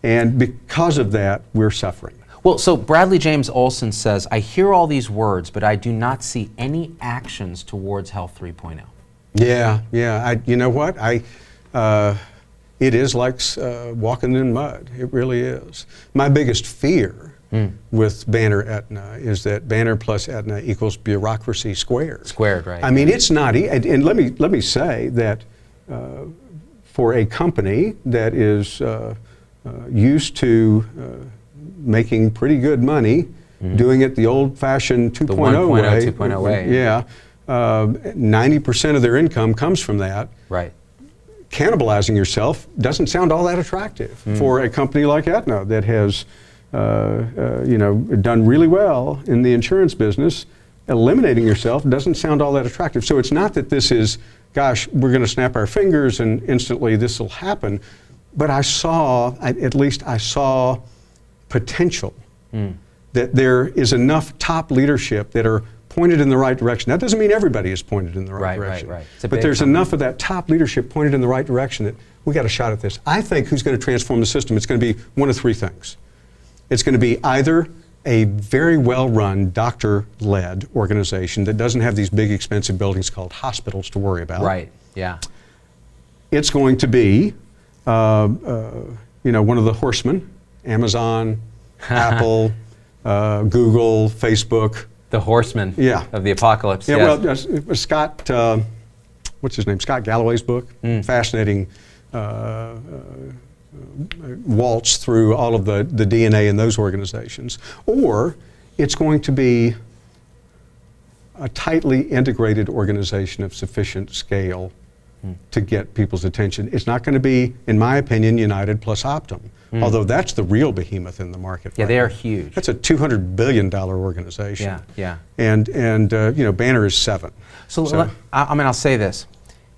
And because of that, we're suffering. Well, so Bradley James Olson says, I hear all these words, but I do not see any actions towards Health 3.0. Yeah. You know what? It is like walking in mud. It really is. My biggest fear with Banner-Aetna is that Banner plus Aetna equals bureaucracy squared. Squared, right. I mean, it's not, and let me say that for a company that is used to making pretty good money, doing it the old-fashioned 2.0 way. 2.0 way. Yeah. 90% of their income comes from that. Right. Cannibalizing yourself doesn't sound all that attractive for a company like Aetna that has, done really well in the insurance business. Eliminating yourself doesn't sound all that attractive. So it's not that this is, gosh, we're going to snap our fingers and instantly this will happen. But I saw potential, that there is enough top leadership that are pointed in the right direction. That doesn't mean everybody is pointed in the right direction. Right. But there's enough of that top leadership pointed in the right direction that we got a shot at this. I think who's going to transform the system, it's going to be one of three things. It's going to be either a very well-run, doctor-led organization that doesn't have these big expensive buildings called hospitals to worry about. Right, yeah. It's going to be one of the horsemen, Amazon, Apple, Google, Facebook. The horsemen of the apocalypse. Yeah, yes. well, Scott, what's his name? Scott Galloway's book. Fascinating waltz through all of the DNA in those organizations. Or it's going to be a tightly integrated organization of sufficient scale to get people's attention. It's not going to be, in my opinion, United plus Optum, although that's the real behemoth in the market. Yeah, they are huge. That's a $200 billion organization. Yeah. And Banner is 7. So I'll say this.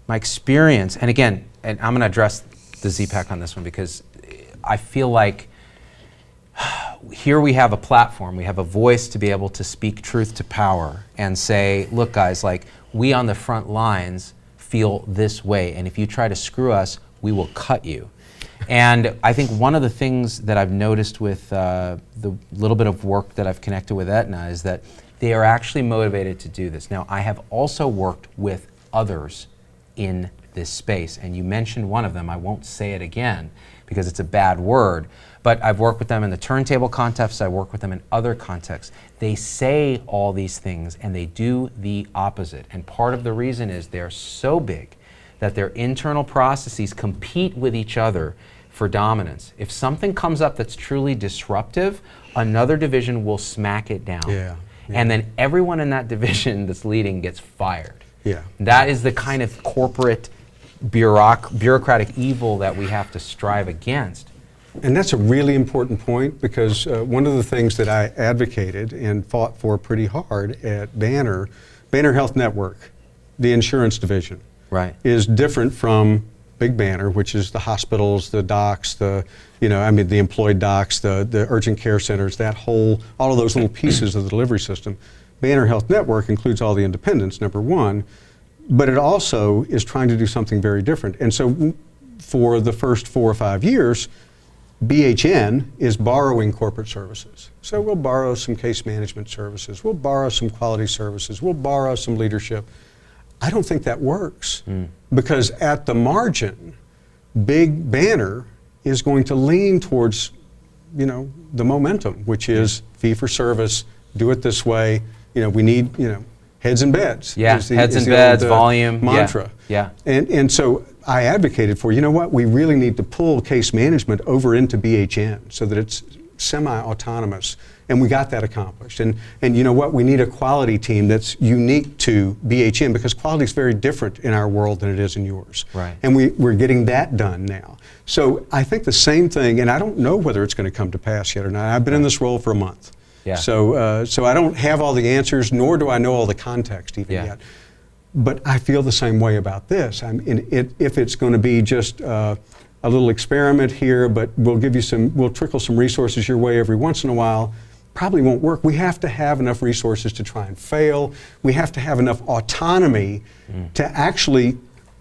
My experience, and again, and I'm going to address the ZPAC on this one because I feel like here we have a platform, we have a voice to be able to speak truth to power and say, look guys, like we on the front lines feel this way, and if you try to screw us, we will cut you. And I think one of the things that I've noticed with the little bit of work that I've connected with Aetna is that they are actually motivated to do this. Now, I have also worked with others in this space, and you mentioned one of them. I won't say it again because it's a bad word, but I've worked with them in the turntable context, I work with them in other contexts. They say all these things and they do the opposite, and part of the reason is they're so big that their internal processes compete with each other for dominance. If something comes up that's truly disruptive, another division will smack it down. Yeah. And then everyone in that division that's leading gets fired. Yeah. That is the kind of corporate bureaucratic evil that we have to strive against. And that's a really important point because one of the things that I advocated and fought for pretty hard at Banner Health Network, the insurance division, is different from Big Banner, which is the hospitals, the docs, the employed docs, the urgent care centers, all of those little pieces of the delivery system. Banner Health Network includes all the independents, number one, but it also is trying to do something very different. And so for the first 4 or 5 years, BHN is borrowing corporate services. So we'll borrow some case management services, we'll borrow some quality services, we'll borrow some leadership. I don't think that works because at the margin, Big Banner is going to lean towards, the momentum, which is fee for service, do it this way. We need, heads and beds. Yeah, heads and beds, volume. Mantra. Yeah. And so I advocated for, we really need to pull case management over into BHN so that it's semi-autonomous. And we got that accomplished. And you know what? We need a quality team that's unique to BHN because quality is very different in our world than it is in yours. Right. And we're getting that done now. So I think the same thing, and I don't know whether it's going to come to pass yet or not. I've been in this role for a month. Yeah. So I don't have all the answers, nor do I know all the context even yet. But I feel the same way about this. If it's going to be just a little experiment here, but we'll trickle some resources your way every once in a while, probably won't work. We have to have enough resources to try and fail. We have to have enough autonomy to actually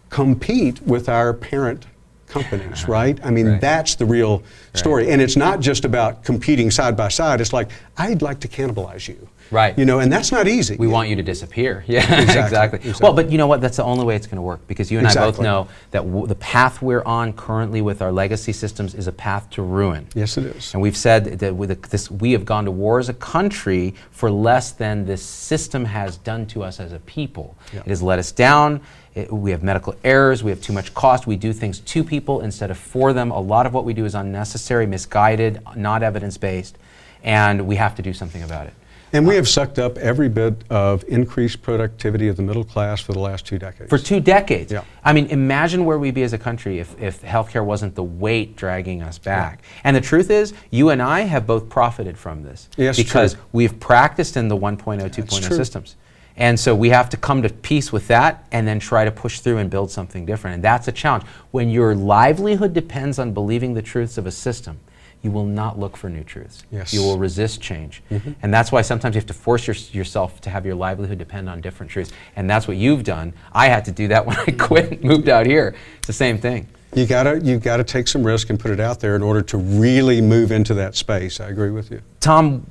compete with our parent companies, right? I mean, that's the real story. And it's not just about competing side by side. It's like, I'd like to cannibalize you. Right. You know, and that's not easy. We want you to disappear. Yeah, exactly. Well, but you know what? That's the only way it's going to work, because you and I both know that the path we're on currently with our legacy systems is a path to ruin. Yes, it is. And we've said that with we have gone to war as a country for less than this system has done to us as a people. Yeah. It has let us down. We have medical errors. We have too much cost. We do things to people instead of for them. A lot of what we do is unnecessary, misguided, not evidence-based, and we have to do something about it. And we have sucked up every bit of increased productivity of the middle class for the last 2 decades. For 2 decades. Yeah. I mean, imagine where we'd be as a country if healthcare wasn't the weight dragging us back. And the truth is, you and I have both profited from this. Yes, because true. we've practiced in the 1.0, 2.0 systems. And so we have to come to peace with that and then try to push through and build something different. And that's a challenge. When your livelihood depends on believing the truths of a system, you will not look for new truths. Yes. You will resist change. And that's why sometimes you have to force yourself to have your livelihood depend on different truths. And that's what you've done. I had to do that when I quit and moved out here. It's the same thing. You gotta take some risk and put it out there in order to really move into that space. I agree with you. Tom,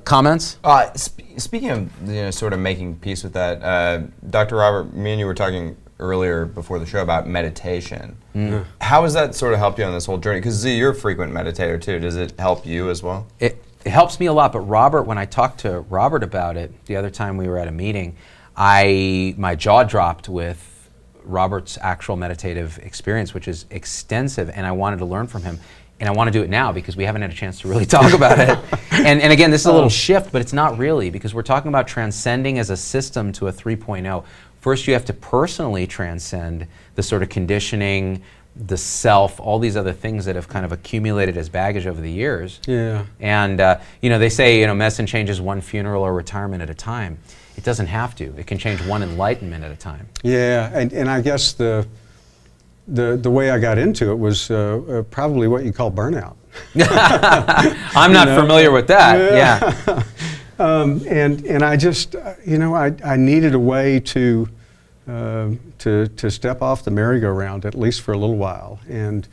comments? Speaking of sort of making peace with that, Dr. Robert, me and you were talking earlier before the show about meditation. How has that sort of helped you on this whole journey? Because you're a frequent meditator too. Does it help you as well? It helps me a lot, but Robert, when I talked to Robert about it the other time we were at a meeting, my jaw dropped with Robert's actual meditative experience, which is extensive, and I wanted to learn from him. And I want to do it now because we haven't had a chance to really talk about it. And again, this is a little shift, but it's not really, because we're talking about transcending as a system to a 3.0. First, you have to personally transcend the sort of conditioning, the self, all these other things that have kind of accumulated as baggage over the years. Yeah. And they say medicine changes one funeral or retirement at a time. It doesn't have to. It can change one enlightenment at a time. Yeah, and I guess the way I got into it was probably what you call burnout. I'm not familiar with that. Yeah. And I just I needed a way to step off the merry-go-round, at least for a little while, and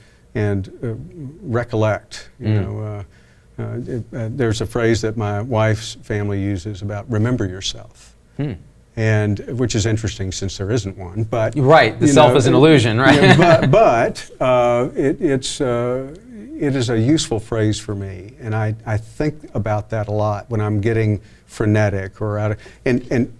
recollect. There's a phrase that my wife's family uses about remember yourself. And which is interesting since there isn't one, but right, the self is an illusion, right? Yeah, but it is a useful phrase for me, and I think about that a lot when I'm getting frenetic or out of, and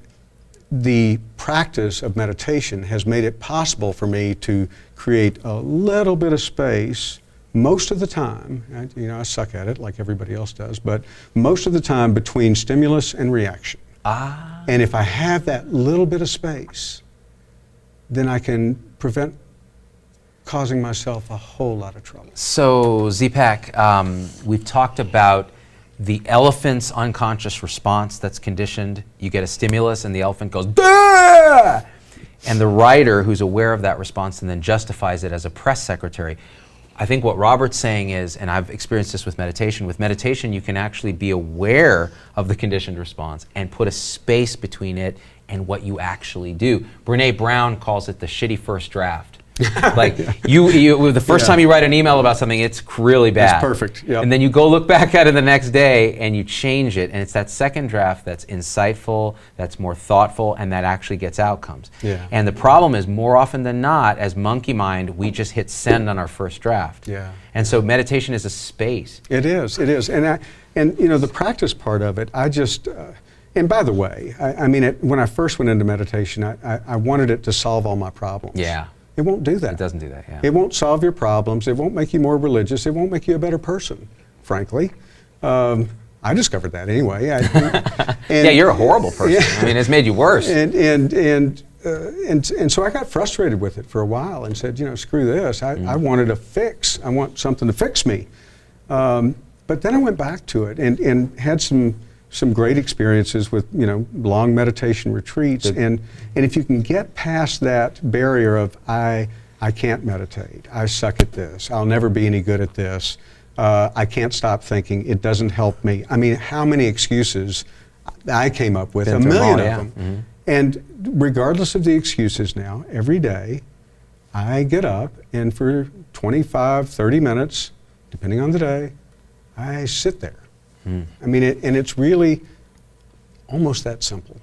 the practice of meditation has made it possible for me to create a little bit of space most of the time. I suck at it like everybody else does, but most of the time between stimulus and reaction. And if I have that little bit of space, then I can prevent causing myself a whole lot of trouble. So, Z-Pak, we've talked about the elephant's unconscious response that's conditioned. You get a stimulus and the elephant goes, "Bah!" And the writer who's aware of that response and then justifies it as a press secretary. I think what Robert's saying is, and I've experienced this with meditation you can actually be aware of the conditioned response and put a space between it and what you actually do. Brene Brown calls it the shitty first draft. Like the first time you write an email about something, it's really bad. It's perfect. Yep. And then you go look back at it the next day and you change it, and it's that second draft that's insightful, that's more thoughtful, and that actually gets outcomes. Yeah. And the problem is, more often than not, as monkey mind, we just hit send on our first draft. Yeah. And so meditation is a space. It is. And the practice part of it, I just. And by the way, when I first went into meditation, I wanted it to solve all my problems. Yeah. It won't do that. It doesn't do that, yeah. It won't solve your problems. It won't make you more religious. It won't make you a better person, frankly. I discovered that anyway. Yeah, you're a horrible person. Yeah. I mean, it's made you worse. And so I got frustrated with it for a while and said, screw this. I wanted a fix. I want something to fix me. But then I went back to it and had some great experiences with long meditation retreats, and if you can get past that barrier of I can't meditate, I suck at this, I'll never be any good at this, I can't stop thinking. It doesn't help me. I mean, how many excuses I came up with? Been A through 'em million all, of yeah. them. Mhm. And regardless of the excuses now, every day I get up and for 25, 30 minutes, depending on the day, I sit there. I mean, and it's really almost that simple.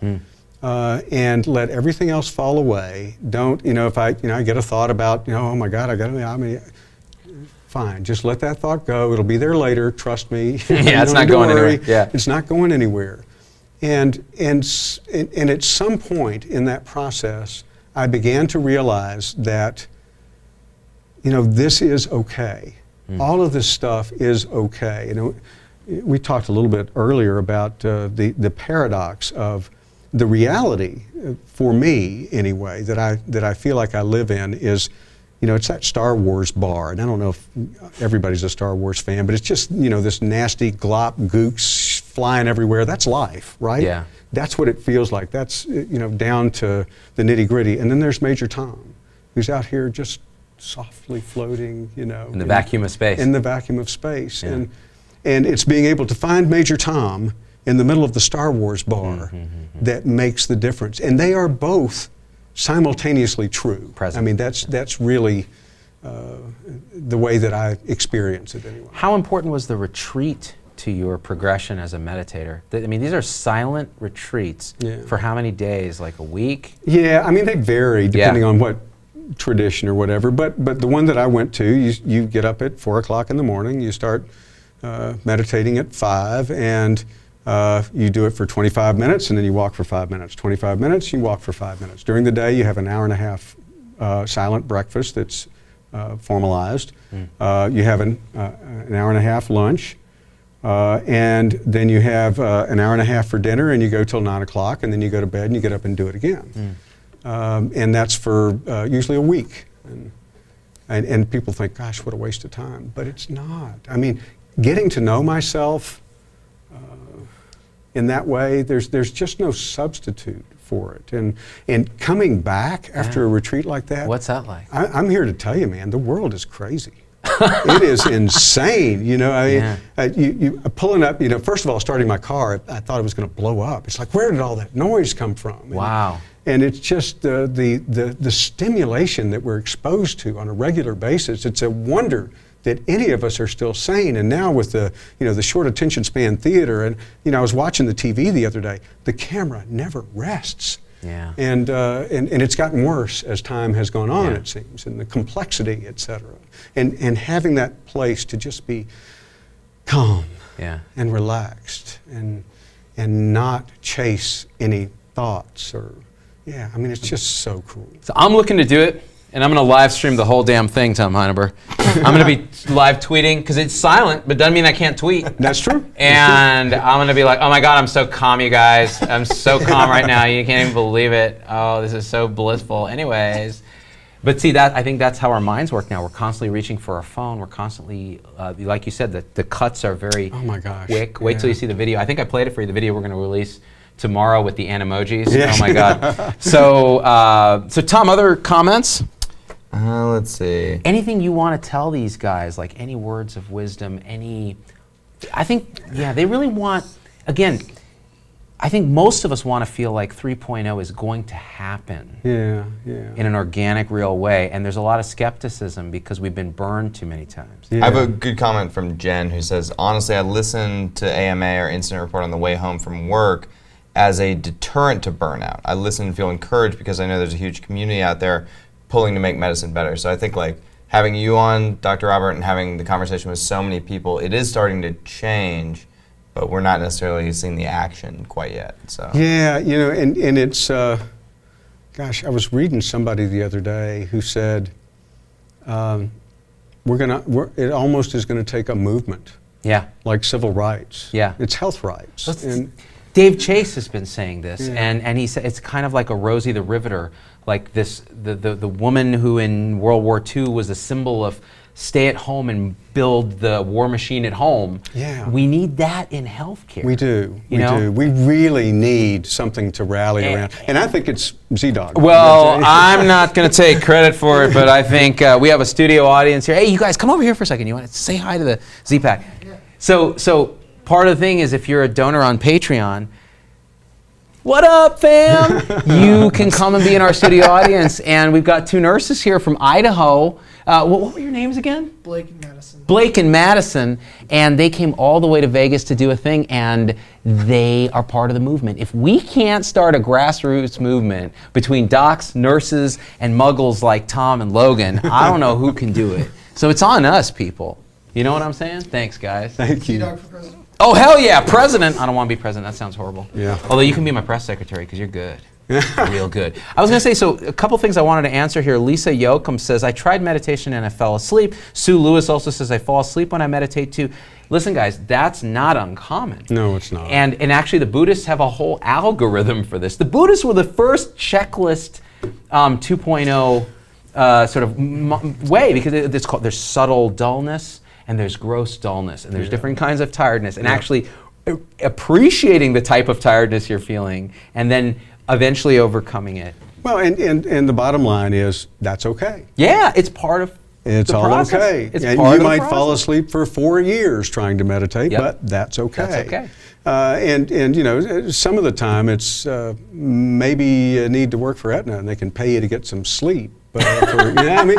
And let everything else fall away. Don't, if I get a thought about, oh my God, fine, just let that thought go. It'll be there later, trust me. Yeah, it's not going anywhere. Yeah. It's not going anywhere. And at some point in that process, I began to realize that, this is okay. All of this stuff is okay. We talked a little bit earlier about the paradox of the reality, for me anyway, that I feel like I live in is, it's that Star Wars bar. And I don't know if everybody's a Star Wars fan, but it's just, this nasty glop gooks flying everywhere. That's life, right? Yeah. That's what it feels like. That's, down to the nitty gritty. And then there's Major Tom, who's out here just softly floating, in the vacuum of space. In the vacuum of space. Yeah. And it's being able to find Major Tom in the middle of the Star Wars bar that makes the difference. And they are both simultaneously true. Present. I mean, that's really the way that I experience it anyway. How important was the retreat to your progression as a meditator? I mean, these are silent retreats for how many days? Like a week? Yeah, I mean, they vary depending on what tradition or whatever. But the one that I went to, you get up at 4 o'clock in the morning, you start meditating at 5, and you do it for 25 minutes, and then you walk for 5 minutes. 25 minutes, you walk for 5 minutes. During the day, you have an hour and a half silent breakfast that's formalized. You have an hour and a half lunch, and then you have an hour and a half for dinner, and you go till 9 o'clock, and then you go to bed and you get up and do it again. And that's for usually a week. And people think, gosh, what a waste of time. But it's not. I mean, getting to know myself in that way, there's just no substitute for it. And coming back after a retreat like that. What's that like? I'm here to tell you, man, the world is crazy. It is insane. You pulling up, first of all, starting my car, I thought it was going to blow up. It's like, where did all that noise come from? Wow. And it's just the stimulation that we're exposed to on a regular basis. It's a wonder that any of us are still sane. And now with the short attention span theater, and I was watching the TV the other day, the camera never rests. Yeah. And it's gotten worse as time has gone on, Yeah. it seems, and the complexity, et cetera. And having that place to just be calm and relaxed and not chase any thoughts I mean, it's just so cool. So I'm looking to do it, and I'm going to live stream the whole damn thing, Tom Heineber. I'm going to be live tweeting, because it's silent, but doesn't mean I can't tweet. That's true. And I'm going to be like, oh my God, I'm so calm, you guys. I'm so calm right now. You can't even believe it. Oh, this is so blissful. Anyways. But see, I think that's how our minds work now. We're constantly reaching for our phone. We're constantly, like you said, the cuts are very quick. Wait till you see the video. I think I played it for you, the video we're going to release tomorrow with the animojis. Yes. Oh my God. So Tom, other comments? Let's see. Anything you want to tell these guys, like any words of wisdom, I think, they really want, again, I think most of us want to feel like 3.0 is going to happen in an organic, real way. And there's a lot of skepticism because we've been burned too many times. I have a good comment from Jen who says, honestly, I listen to AMA or Incident Report on the way home from work as a deterrent to burnout. I listen and feel encouraged because I know there's a huge community out there pulling to make medicine better. So I think like having you on, Dr. Robert, and having the conversation with so many people, it is starting to change, but we're not necessarily seeing the action quite yet. So yeah, and it's, gosh, I was reading somebody the other day who said, it almost is going to take a movement. Yeah. Like civil rights. Yeah. It's health rights. Dave Chase has been saying this, and he said it's kind of like a Rosie the Riveter, like the woman who in World War II was a symbol of stay at home and build the war machine at home. Yeah. We need that in healthcare. We do. You know? Do. We really need something to rally around. And I think it's Z-Dog. Well, I'm not going to take credit for it, but I think we have a studio audience here. Hey, you guys, come over here for a second. You want to say hi to the Z-Pack? Yeah. So part of the thing is, if you're a donor on Patreon, what up, fam? You can come and be in our studio audience. And we've got 2 nurses here from Idaho. What were your names again? Blake and Madison. Blake and Madison. And they came all the way to Vegas to do a thing, and they are part of the movement. If we can't start a grassroots movement between docs, nurses, and muggles like Tom and Logan, I don't know who can do it. So it's on us, people. You know what I'm saying? Thanks, guys. Thank you. Z-Dog for president. Oh, hell yeah, president. I don't want to be president. That sounds horrible. Yeah. Although you can be my press secretary because you're good. Real good. I was going to say, so a couple things I wanted to answer here. Lisa Yoakum says, I tried meditation and I fell asleep. Sue Lewis also says, I fall asleep when I meditate too. Listen, guys, that's not uncommon. No, it's not. And actually, the Buddhists have a whole algorithm for this. The Buddhists were the first checklist 2.0 sort of way, because it's called, there's subtle dullness and there's gross dullness, and there's different kinds of tiredness, and actually appreciating the type of tiredness you're feeling, and then eventually overcoming it. Well, and the bottom line is that's okay. Yeah, it's part of It's the all process. okay. It's And part you of the might fall process. asleep for 4 years trying to meditate, Yep. but that's okay. That's okay. And you know, some of the time it's maybe you need to work for Aetna and they can pay you to get some sleep. You know, I mean,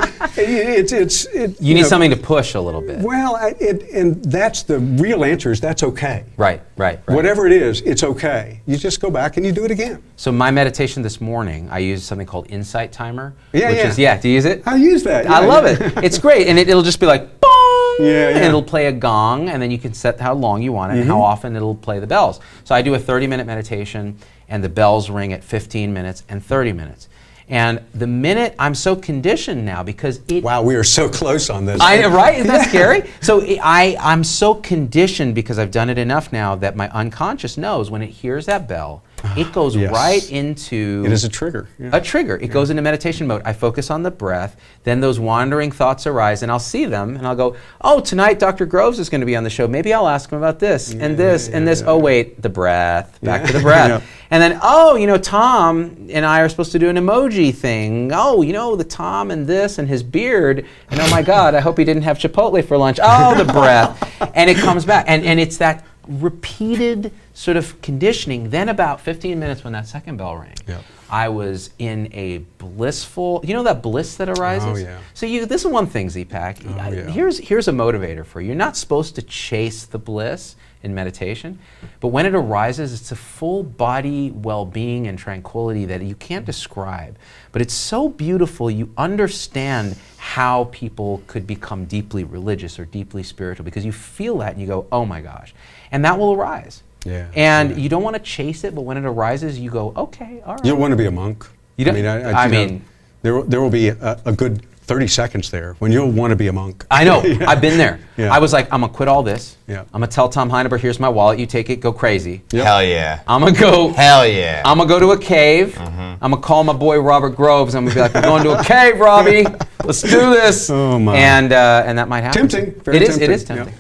You need something to push a little bit. Well, and that's the real answer is that's okay. Right. Whatever it is, it's okay. You just go back and you do it again. So my meditation this morning, I used something called Insight Timer. Yeah, which yeah. is, do you use it? I use that. I yeah, love yeah. it. It's great, and it'll just be like, bong, Yeah, and yeah. it'll play a gong, and then you can set how long you want it and how often it'll play the bells. So I do a 30-minute meditation, and the bells ring at 15 minutes and 30 minutes. And the minute, I'm so conditioned now because it... Wow, we are so close on this. I know, right? Isn't that scary? So I'm so conditioned because I've done it enough now that my unconscious knows when it hears that bell, it goes Yes. right into... It is a trigger. Yeah. A trigger. It goes into meditation mode. I focus on the breath, then those wandering thoughts arise, and I'll see them, and I'll go, oh, tonight Dr. Groves is going to be on the show. Maybe I'll ask him about this, and this, and this. Oh, wait, the breath. Back to the breath. Yeah. And then, oh, you know, Tom and I are supposed to do an emoji thing. Oh, you know, the Tom and this and his beard. And oh my God, I hope he didn't have Chipotle for lunch. Oh, the breath. And it comes back. And it's that repeated sort of conditioning. Then about 15 minutes when that second bell rang, Yep. I was in a blissful, you know that bliss that arises? Oh, yeah. So this is one thing, Z-Pack. Oh, yeah. Here's a motivator for you. You're not supposed to chase the bliss in meditation, but when it arises, it's a full body well-being and tranquility that you can't describe. But it's so beautiful, you understand how people could become deeply religious or deeply spiritual because you feel that and you go, oh my gosh. And that will arise. Yeah, And yeah. you don't want to chase it, but when it arises, you go, okay, all right. You don't want to be a monk. You don't- I mean- there will be a good 30 seconds there when you'll want to be a monk. I know. Yeah. I've been there. Yeah. I was like, I'm going to quit all this. Yeah. I'm going to tell Tom Heineberg, here's my wallet. You take it. Go crazy. Yep. Hell yeah. I'm going to go. Hell yeah. I'm going to go to a cave. I'm going to call my boy Robert Groves. I'm going to be like, we're going to a cave, Robbie. Let's do this. Oh, my. And that might happen. Tempting. Very It is tempting. tempting.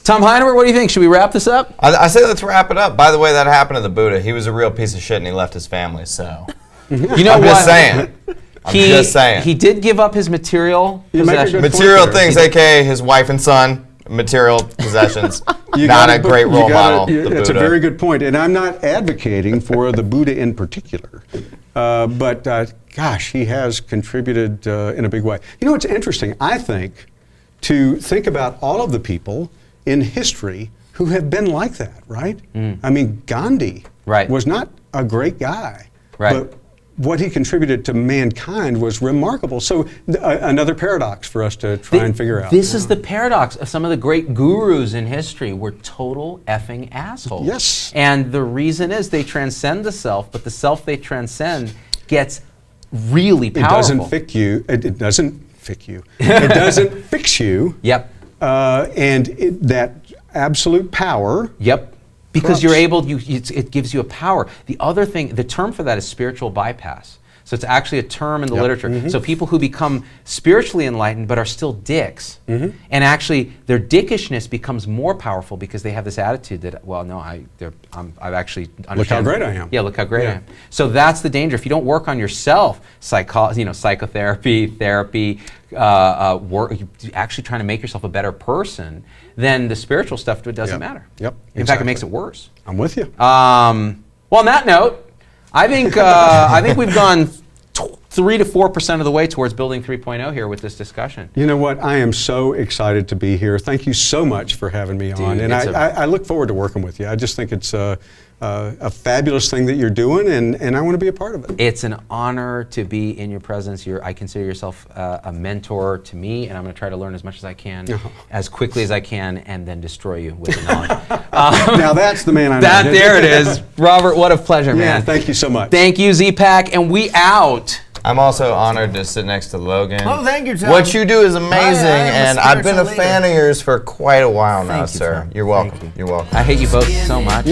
Tom Heineberg, what do you think? Should we wrap this up? I say let's wrap it up. By the way, that happened to the Buddha. He was a real piece of shit and he left his family, so. You know I'm what? just saying. Just saying. He did give up his material You make a possessions. good Material point there. things, aka his wife and son, material possessions. You Not gotta a put- great you role gotta- model. The It's a Buddha. very good point, and I'm not advocating for the Buddha in particular, but gosh, he has contributed in a big way. You know, it's interesting, I think, to think about all of the people in history who have been like that, right? I mean, Gandhi Right. was not a great guy, Right. but what he contributed to mankind was remarkable. So another paradox for us to try and figure out. This is the paradox of some of the great gurus in history were total effing assholes. Yes. And the reason is they transcend the self, but the self they transcend gets really It powerful. doesn't fix you. It doesn't fix you. It doesn't fix you. Yep. And that absolute power. Yep. Because Crux. you're able, it gives you a power. The other thing, the term for that is spiritual bypass. So it's actually a term in the literature. So people who become spiritually enlightened but are still dicks, and actually their dickishness becomes more powerful because they have this attitude that, well, no, I've actually understand. Look how great I am. Yeah, look how great I am. So that's the danger. If you don't work on yourself, psychotherapy, therapy, work, actually trying to make yourself a better person, then the spiritual stuff doesn't matter. Yep. In fact, it makes it worse. I'm with you. Well, on that note, I think we've gone 3 to 4% of the way towards building 3.0 here with this discussion. You know what? I am so excited to be here. Thank you so much for having me on, and I look forward to working with you. I just think it's a fabulous thing that you're doing, and I want to be a part of it. It's an honor to be in your presence. I consider yourself a mentor to me, and I'm going to try to learn as much as I can, as quickly as I can, and then destroy you with the knowledge. Now that's the man I know. There it is. Robert, what a pleasure, man. Thank you so much. Thank you, Z-Pack, and we out. I'm also honored to sit next to Logan. Oh, thank you, Tom. What you do is amazing, and I've been a spiritual fan of yours for quite a while now, Thank you, sir. Tom. You're welcome. You're welcome. I hate you both so much.